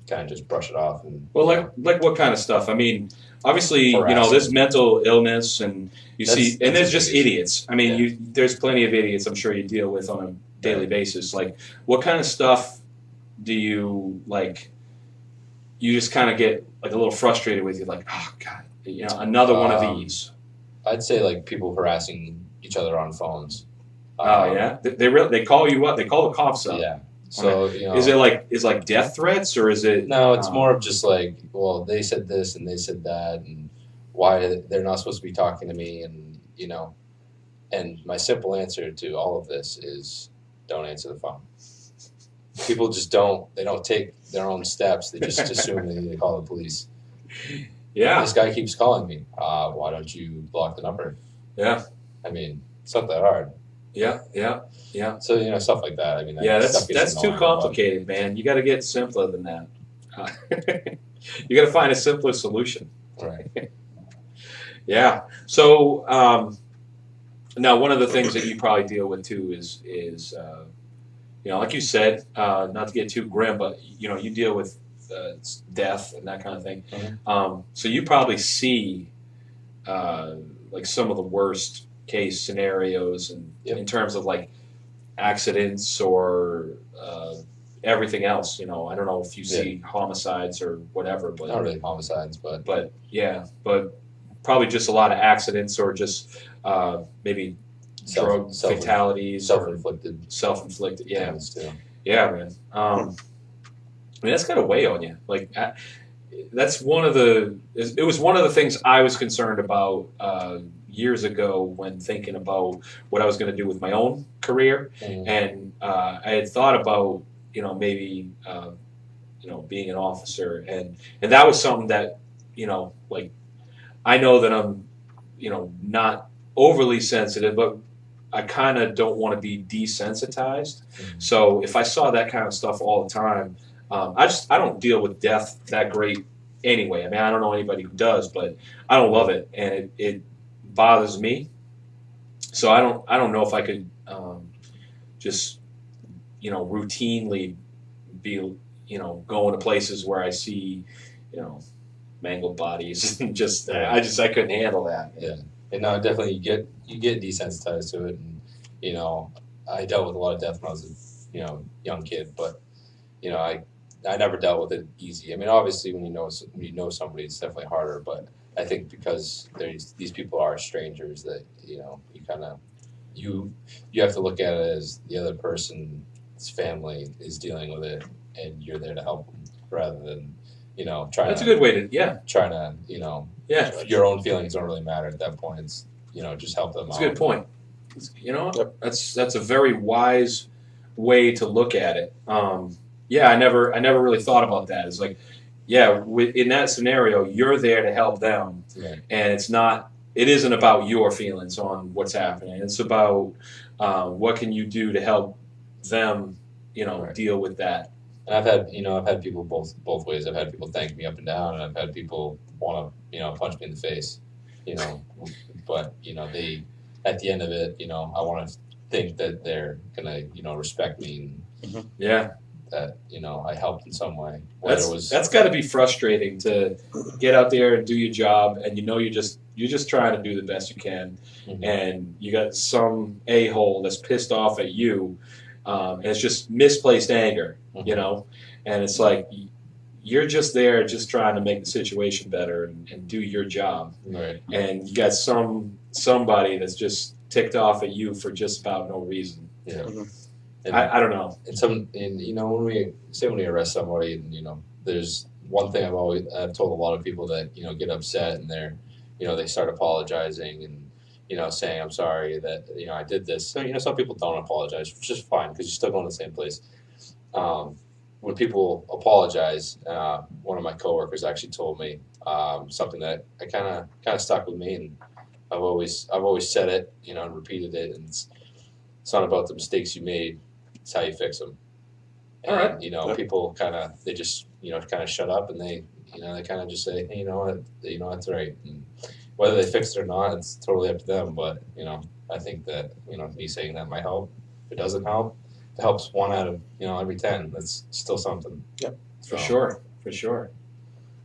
kind of just brush it off. And like what kind of stuff? I mean, obviously, there's mental illness, and there's just idiots. I mean, there's plenty of idiots I'm sure you deal with on a daily basis. Like, what kind of stuff do you like? You just kind of get like a little frustrated with. You like, oh God, another one of these. I'd say like people harassing each other on phones. Oh yeah, they call you up. They call the cops up. Yeah. So is it like death threats, or is it? No, it's more of just like, well, they said this and they said that, and why they're not supposed to be talking to me, and and my simple answer to all of this is don't answer the phone. People just don't take their own steps. They just assume they need to call the police. Yeah. This guy keeps calling me. Why don't you block the number? Yeah. I mean, it's not that hard. Yeah. So stuff like that. I mean, that's too complicated, man. You got to get simpler than that. You got to find a simpler solution. Right. Yeah. So now, one of the things that you probably deal with too is like you said, not to get too grim, but you deal with death and that kind of thing. Mm-hmm. So you probably see like some of the worst case scenarios, and in terms of like accidents or everything else. I don't know if you see homicides or whatever, but not really homicides, but probably just a lot of accidents or just maybe drug fatalities, self-inflicted. Yeah, yeah, man. I mean, that's got to weigh on you. Like, that's one of the. It was one of the things I was concerned about years ago when thinking about what I was going to do with my own career, and I had thought about maybe being an officer, and that was something that like I know that I'm not overly sensitive, but I kind of don't want to be desensitized. So if I saw that kind of stuff all the time, I don't deal with death that great anyway. I mean, I don't know anybody who does, but I don't love it, and it bothers me. So I don't know if I could just routinely be going to places where I see mangled bodies and I couldn't handle that. Yeah. And no, definitely you get desensitized to it, and I dealt with a lot of death when I was a young kid, but I never dealt with it easy. I mean, obviously when you know somebody, it's definitely harder, but I think because these people are strangers that you kind of you have to look at it as the other person's family is dealing with it, and you're there to help them rather than trying. That's a good way to trying to your own feelings don't really matter at that point. It's just help them. That's a good point. That's a very wise way to look at it. I never really thought about that. It's like, in that scenario, you're there to help them, and it isn't about your feelings on what's happening. It's about what can you do to help them, deal with that. And I've had people both ways. I've had people thank me up and down, and I've had people want to punch me in the face, but they at the end of it, I want to think that they're gonna respect me and that I helped in some way. That's got to be frustrating to get out there and do your job, and you're just trying to do the best you can, and you got some a-hole that's pissed off at you, and it's just misplaced anger, you know, and it's like you're just there just trying to make the situation better and do your job, right? And you got somebody that's just ticked off at you for just about no reason. Yeah. And I don't know. And you know, when we arrest somebody, and you know, there's one thing I've told a lot of people that, you know, get upset and they're, you know, they start apologizing and, you know, saying I'm sorry that, you know, I did this. So, you know, some people don't apologize, which is fine because you're still going to the same place. When people apologize, one of my coworkers actually told me something that I kind of stuck with me, and I've always said it, you know, and repeated it. And it's not about the mistakes you made; it's how you fix them. And, all right. You know, people they just, you know, kind of shut up, and they kind of just say, hey, you know what, that's right. And whether they fix it or not, it's totally up to them. But, you know, I think that, you know, me saying that might help. If it doesn't help, it helps 1 out of, you know, every 10. That's still something. Yep. For sure.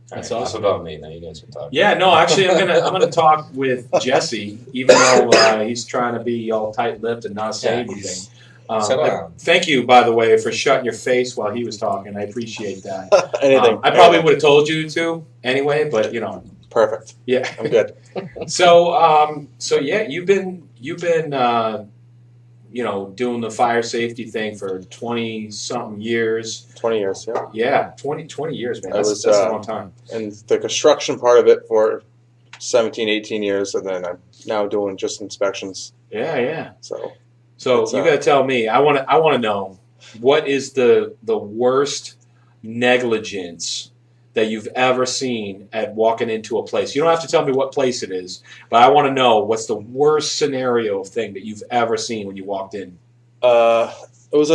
That's awesome. Enough about me. Now you guys can talk. Yeah, no, actually, I'm gonna talk with Jesse, even though he's trying to be all tight-lipped and not say anything. Thank you, by the way, for shutting your face while he was talking. I appreciate that. Anything. I probably would have told you to anyway, but you know. Perfect. Yeah, I'm good. So yeah, you've been you know, doing the fire safety thing for 20-something years. 20 years, yeah. Yeah, 20 years, man. That's a long time. And the construction part of it for 17, 18 years, and then I'm now doing just inspections. Yeah. So you got to tell me. I want to know, what is the worst negligence that you've ever seen at walking into a place? You don't have to tell me what place it is, but I want to know what's the worst scenario thing that you've ever seen when you walked in. It was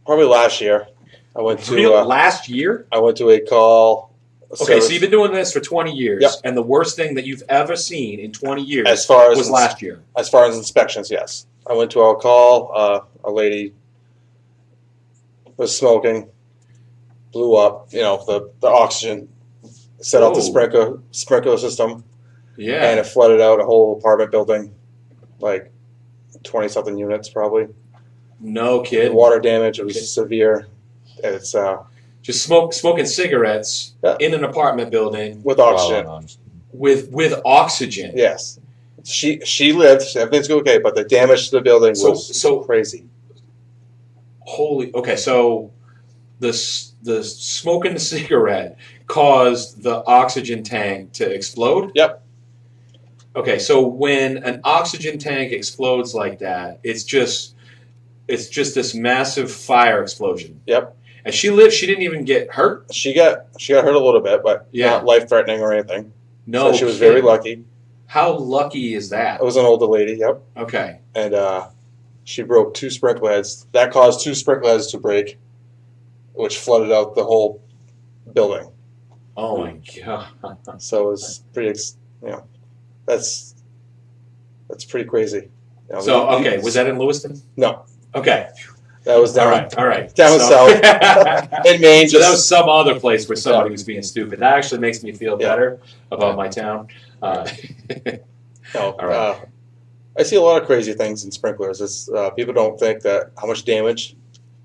probably last year. I went to last year. I went to a call. Okay, so you've been doing this for 20 years, yep. And the worst thing that you've ever seen in 20 years was last year. As far as inspections, yes. I went to a call. A lady was smoking, blew up. You know, the oxygen set off the sprinkler system. Yeah, and it flooded out a whole apartment building, like 20-something units probably. No kid. The water damage was severe. It's just smoking cigarettes in an apartment building with oxygen. With oxygen. Yes, she lived. Everything's okay, but the damage to the building was so crazy. Holy. Okay, so the smoking the cigarette caused the oxygen tank to explode. Yep. Okay, so when an oxygen tank explodes like that, it's just this massive fire explosion. Yep. And she lived. She didn't even get hurt. She got hurt a little bit, but not life-threatening or anything. No, so she was very lucky. How lucky is that? It was an older lady. Yep. Okay. And she broke 2 sprinkler heads. That caused 2 sprinkler heads to break, which flooded out the whole building. Oh my god! So it was pretty. You know, that's pretty crazy. You know, so okay, was that in Lewiston? No. Okay. That was down. All right. Down south in Maine. So that was some other place where somebody was being stupid. That actually makes me feel better about my town. All right. I see a lot of crazy things in sprinklers. It's people don't think that how much damage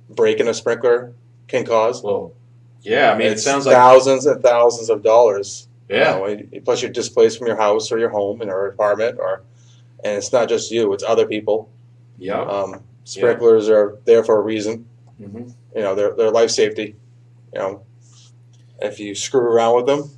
breaking a sprinkler can cause. Well, yeah. I mean, it sounds like thousands and thousands of dollars. Yeah. You know, plus, you're displaced from your house or your home or apartment, and it's not just you; it's other people. Yeah. Sprinklers are there for a reason. Mm-hmm. You know, they're life safety. You know, if you screw around with them,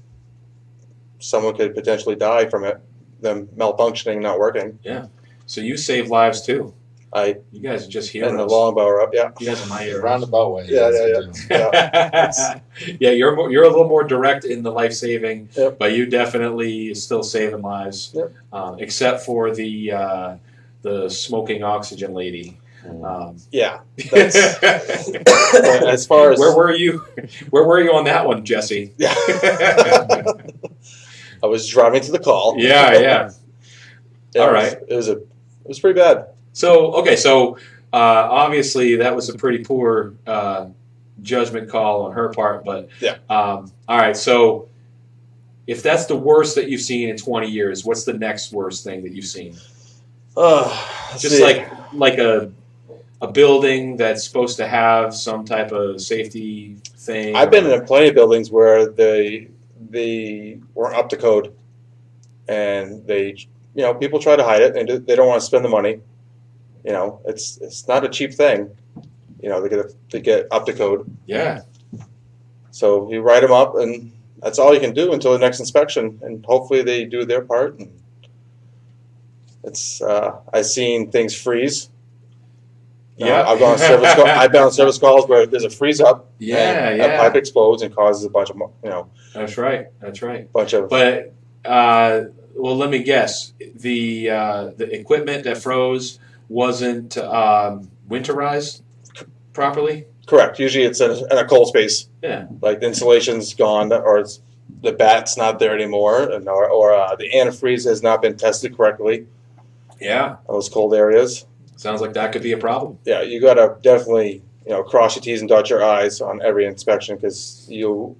someone could potentially die from it, them malfunctioning, not working. Yeah. So you save lives too. You guys are just heroes. And the longbow up, yeah. You guys are my heroes. Roundabout way. Yeah. Yeah, you're a little more direct in the life saving, yep. But you definitely still saving lives. Yep. Except for the smoking oxygen lady. Yeah. That's, as far as where were you on that one, Jesse? Yeah. I was driving to the call. Yeah. All right. It was pretty bad. So obviously that was a pretty poor judgment call on her part, but yeah. All right. So if that's the worst that you've seen in 20 years, what's the next worst thing that you've seen? Just like a building that's supposed to have some type of safety thing. I've been in plenty of buildings where they weren't up to code, and people try to hide it, and they don't want to spend the money. It's not a cheap thing. To get up to code. Yeah. So you write them up, and that's all you can do until the next inspection, and hopefully they do their part. And I've seen things freeze. Yeah, I've gone on service. I've been on service calls where there's a freeze up. Yeah, a pipe explodes and causes a bunch of That's right. Bunch of. But well, let me guess. The equipment that froze wasn't winterized properly. Correct. Usually it's in a cold space. Yeah. Like the insulation's gone, or the bat's not there anymore, or the antifreeze has not been tested correctly. Yeah. Those cold areas. Sounds like that could be a problem. Yeah, you got to definitely cross your T's and dot your I's on every inspection, because you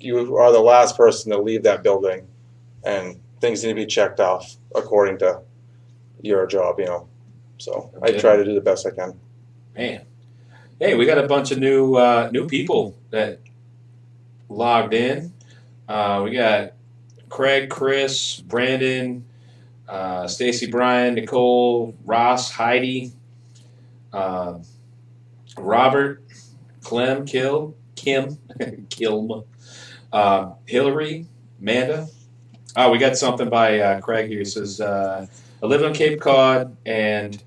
are the last person to leave that building, and things need to be checked off according to your job. So I try to do the best I can. Man. Hey, we got a bunch of new people that logged in. We got Craig, Chris, Brandon, Stacy, Brian, Nicole, Ross, Heidi, Robert, Kim, Kilm, Hillary, Amanda. Oh, we got something by Craig here. It says, I live on Cape Cod, and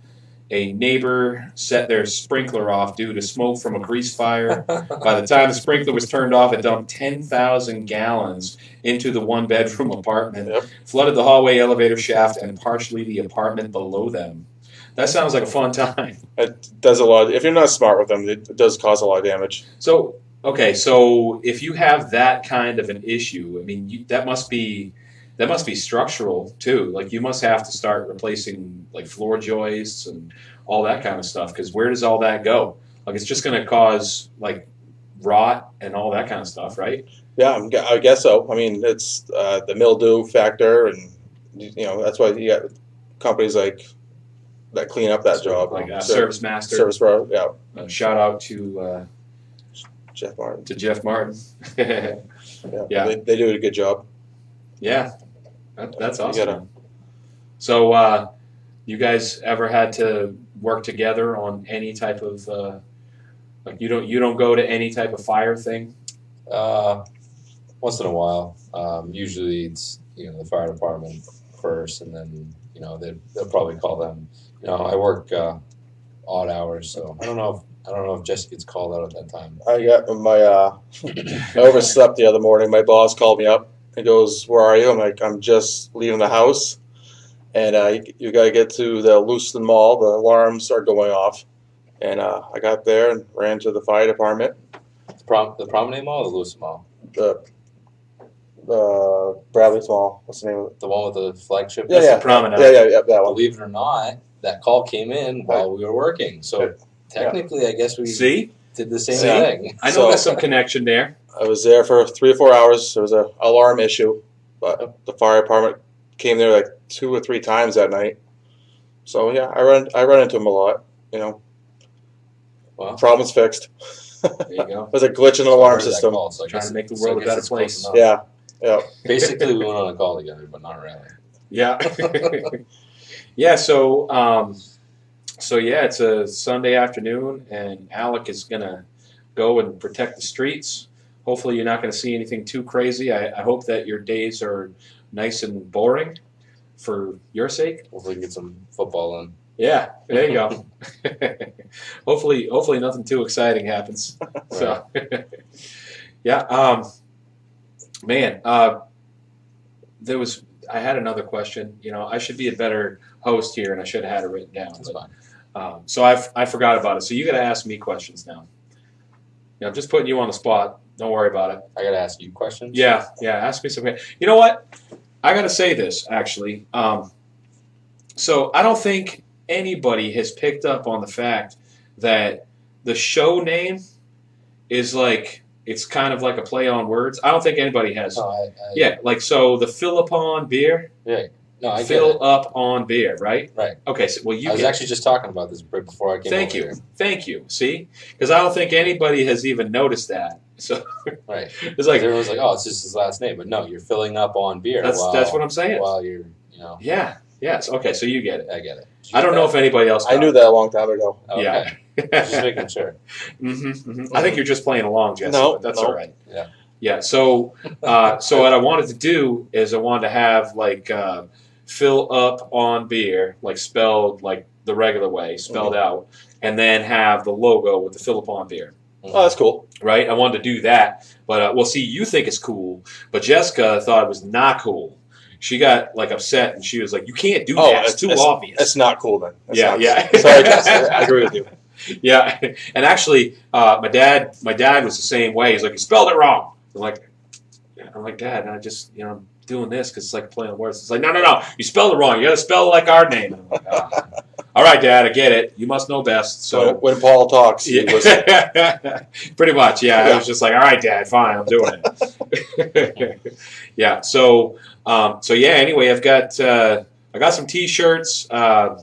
a neighbor set their sprinkler off due to smoke from a grease fire. By the time the sprinkler was turned off, it dumped 10,000 gallons into the one-bedroom apartment, flooded the hallway elevator shaft, and partially the apartment below them. That sounds like a fun time. It does a lot. If you're not smart with them, it does cause a lot of damage. So, okay, so if you have that kind of an issue, I mean, that must be structural too. Like, you must have to start replacing like floor joists and all that kind of stuff, because where does all that go? Like, it's just going to cause like rot and all that kind of stuff, right? Yeah, I guess so. I mean, it's the mildew factor, and that's why you got companies like that clean up that job, like Service Master. Service Pro, yeah. Shout out to Jeff Martin. Yeah, they do a good job. Yeah, that's awesome. So, you guys ever had to work together on any type of like you don't go to any type of fire thing? Once in a while. Usually it's the fire department first, and then they'll probably call them. I work odd hours, so I don't know if Jesse gets called out at that time. I got I overslept the other morning. My boss called me up. He goes, "Where are you?" I'm like, "I'm just leaving the house, and you got to get to the Lewiston Mall. The alarms are going off." And I got there and ran to the fire department. The Promenade Mall or the Lewiston Mall? The Bradley's Mall. What's the name of it? The one with the flagship? Yeah, the Promenade. Yeah, that one. Believe it or not, that call came in while we were working. So technically, I guess we did the same thing. I know there's some connection there. I was there for 3 or 4 hours. There was an alarm issue, but the fire department came there like 2 or 3 times that night. So yeah, I run into them a lot. Well, problem's fixed. There you go. There's a glitch in the alarm system. So trying to make the world a better place. Yeah. Basically, we went on a call together, but not really. Yeah. Yeah. So yeah, it's a Sunday afternoon, and Alec is gonna go and protect the streets. Hopefully, you're not going to see anything too crazy. I hope that your days are nice and boring for your sake. Hopefully, get some football in. Yeah, there you go. Hopefully nothing too exciting happens. So, yeah, man. I had another question. I should be a better host here, and I should have had it written down. That's fine. So I forgot about it. So you got to ask me questions now. I'm just putting you on the spot. Don't worry about it. I got to ask you questions? Yeah. Ask me something. You know what? I got to say this, actually. So I don't think anybody has picked up on the fact that the show name is like it's kind of like a play on words. I don't think anybody has. No, Yeah, like so the fill upon beer. Yeah. No, I fill get it. up on beer, right? Right. Okay, so well, you. I was actually just talking about this before I came. Thank over you, here. thank you. See, because I don't think anybody has even noticed that. So right, it's like everyone's like, oh, it's just his last name, but no, you're filling up on beer. That's what I'm saying. While you're, Yeah. Yes. Okay. So you get it. I get it. I don't know if anybody else. I knew that a long time ago. Okay. Yeah. Just making sure. I think you're just playing along, Jesse. No, but that's no. all right. Yeah. Yeah. So, so what I wanted to do is I wanted to have like fill up on beer, like spelled like the regular way, spelled out, and then have the logo with the fill up on beer. Oh, that's cool. Right. I wanted to do that, but well, see, you think it's cool, but Jessica thought it was not cool. She got like upset and she was like, "You can't do that. It's too obvious." It's not cool then. Yeah. Sorry, Jessica. I agree with you. Yeah, and actually, my dad was the same way. He's like, "You spelled it wrong." I'm like, "Dad, I just, I'm doing this because it's like playing on words." It's like, no, you spelled it wrong. You got to spell it like our name. And I'm like, all right, Dad, I get it. You must know best. So when Paul talks, he listens. Pretty much, yeah. I was just like, all right, Dad, fine, I'm doing it. Yeah. So yeah. Anyway, I got some T-shirts. I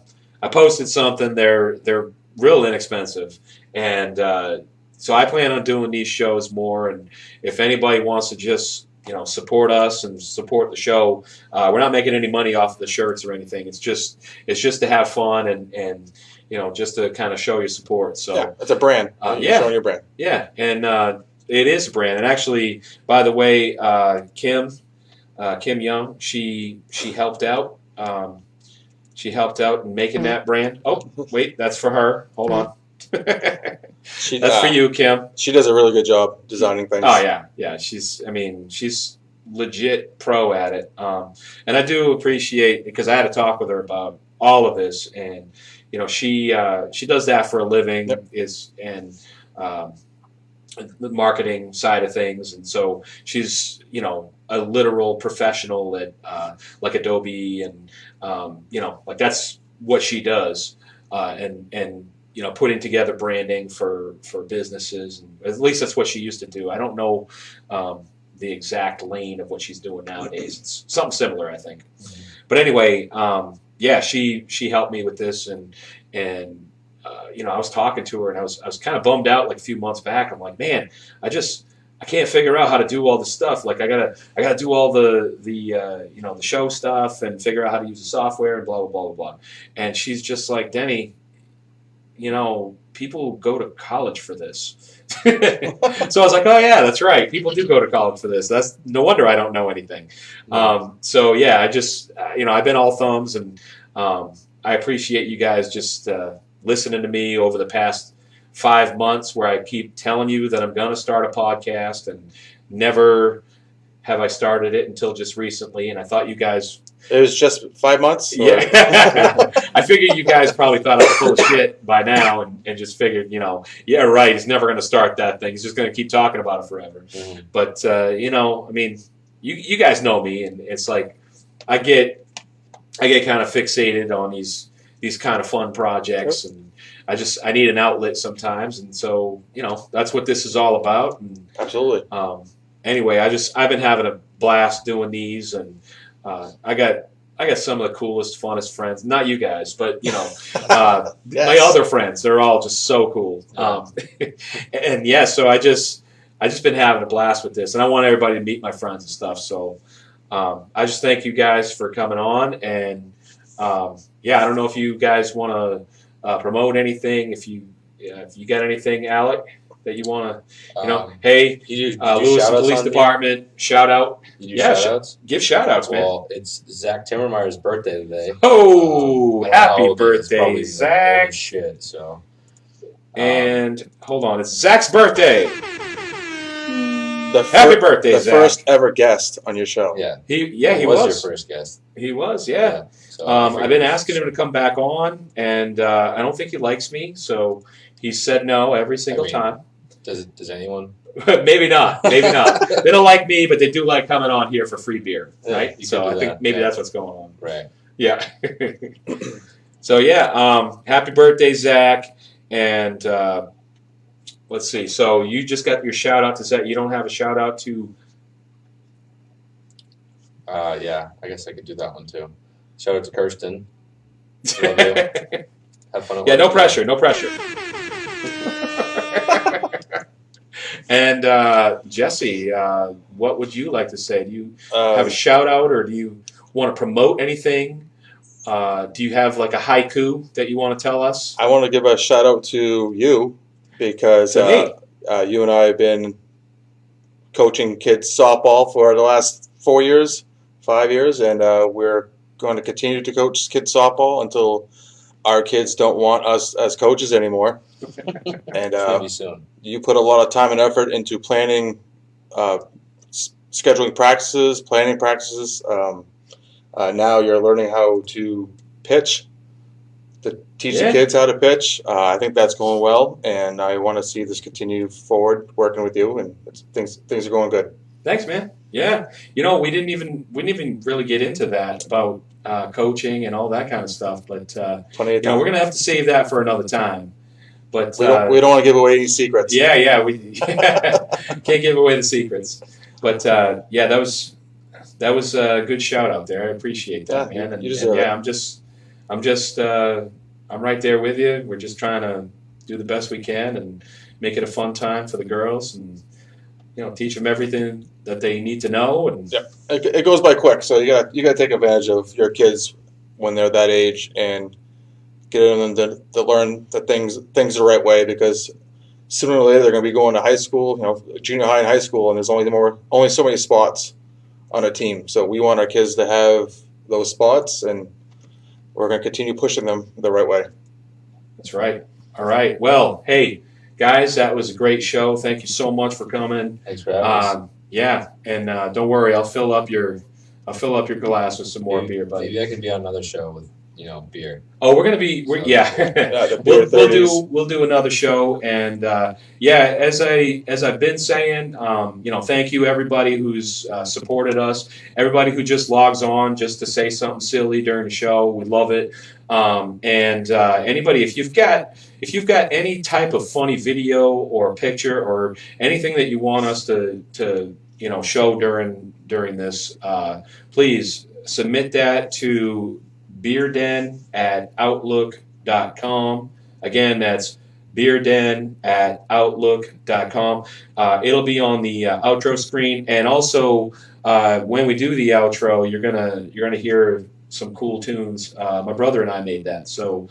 posted something. They're real inexpensive, and so I plan on doing these shows more. And if anybody wants to just support us and support the show, we're not making any money off of the shirts or anything. It's just to have fun and just to kind of show your support. So yeah, it's a brand. You're showing your brand. Yeah, and it is a brand. And actually, by the way, Kim Young, she helped out. She helped out in making that brand. Oh, wait, that's for her. Hold on. That's for you, Kim. She does a really good job designing things. Oh yeah. She's legit pro at it. And I do appreciate, because I had a talk with her about all of this, and she does that for a living. Yep. The marketing side of things, and so she's a literal professional at like Adobe, and like that's what she does, and putting together branding for businesses, and at least that's what she used to do. I don't know the exact lane of what she's doing nowadays. It's something similar, I think. Mm-hmm. But anyway, yeah, she helped me with this, and I was talking to her, and I was kind of bummed out like a few months back. I'm like, man, I can't figure out how to do all this stuff. Like I gotta do all the show stuff and figure out how to use the software and blah blah blah blah blah. And she's just like, Denny, people go to college for this. So I was like, oh yeah, that's right. People do go to college for this. That's no wonder I don't know anything. So yeah, I just I've been all thumbs, and I appreciate you guys just listening to me over the past 5 months, where I keep telling you that I'm going to start a podcast, and never have I started it until just recently. And I thought you guys... It was just 5 months? Or? Yeah. I figured you guys probably thought I was full of shit by now, and just figured, yeah, right, he's never going to start that thing. He's just going to keep talking about it forever. Mm-hmm. But, you guys know me, and it's like I get kind of fixated on these kind of fun projects, and I need an outlet sometimes, and so that's what this is all about. And absolutely. Anyway, I've been having a blast doing these, and I got some of the coolest, funnest friends. Not you guys, but yes. My other friends. They're all just so cool. And yeah, so I just been having a blast with this, and I want everybody to meet my friends and stuff. So I just thank you guys for coming on, and yeah, I don't know if you guys want to promote anything. If you got anything, Alec, that you want to, hey, Lewiston Police Department, shout out. You do shout outs? Give shout outs, man. Well, it's Zach Timmermeyer's birthday today. Oh, happy birthday, Zach. Shit, so. And hold on, it's Zach's birthday. Happy birthday, Zach. The first ever guest on your show. Yeah. He was your first guest. He was, yeah. So I've been asking him to come back on, and I don't think he likes me, so he said no every single time. Does anyone? Maybe not. They don't like me, but they do like coming on here for free beer, right? So I think maybe that's what's going on. Right. Yeah. So yeah, happy birthday, Zach, and let's see. So you just got your shout out to Zach. You don't have a shout out to. Yeah, I guess I could do that one too. Shout out to Kirsten. Love you. Have fun. Yeah, no pressure. No pressure. And Jesse, what would you like to say? Do you have a shout out, or do you want to promote anything? Do you have like a haiku that you want to tell us? I want to give a shout out to you because you and I have been coaching kids softball for the last 5 years, and we're going to continue to coach kids softball until our kids don't want us as coaches anymore. And you put a lot of time and effort into planning, scheduling practices, planning practices. Now you're learning how to pitch, to teach the kids how to pitch. I think that's going well, and I want to see this continue forward working with you, and things are going good. Thanks, man. Yeah, we didn't even really get into that about coaching and all that kind of stuff, but plenty of time. We're gonna have to save that for another time. But we don't want to give away any secrets. Yeah, we can't give away the secrets. But that was a good shout out there. I appreciate that, man. You deserve it. I'm right there with you. We're just trying to do the best we can and make it a fun time for the girls, and teach them everything that they need to know. And it goes by quick, so you got to take advantage of your kids when they're that age and get them to learn the things the right way, because sooner or later they're going to be going to high school, junior high and high school, and there's only so many spots on a team. So we want our kids to have those spots, and we're going to continue pushing them the right way. That's right. All right. Well, hey, guys, that was a great show. Thank you so much for coming. Thanks for having us. Yeah, and don't worry, I'll fill up your glass with some more beer, buddy. Maybe I can be on another show with beer. Oh, we're gonna be. We'll do another show, and as I've been saying, thank you everybody who's supported us, everybody who just logs on just to say something silly during the show. We love it. And anybody, if you've got any type of funny video or picture or anything that you want us to show during this, please submit that to beerden@outlook.com. Again, that's beerden@outlook.com. It'll be on the outro screen, and also when we do the outro, you're gonna hear some cool tunes. My brother and I made that, so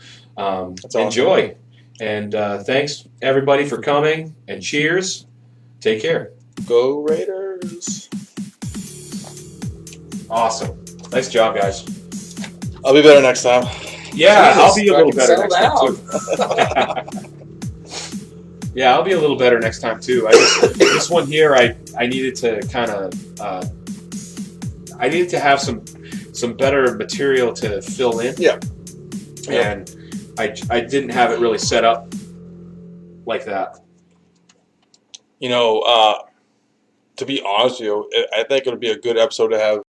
enjoy. Awesome. And thanks everybody for coming, and cheers. Take care. Go Raiders! Awesome. Nice job, guys. I'll be better next time. Yeah, I'll be a little better next time too. Yeah, I'll be a little better next time too. This one here, I needed to kind of I needed to have some better material to fill in. Yeah. And I didn't have it really set up like that. To be honest with you, I think it would be a good episode to have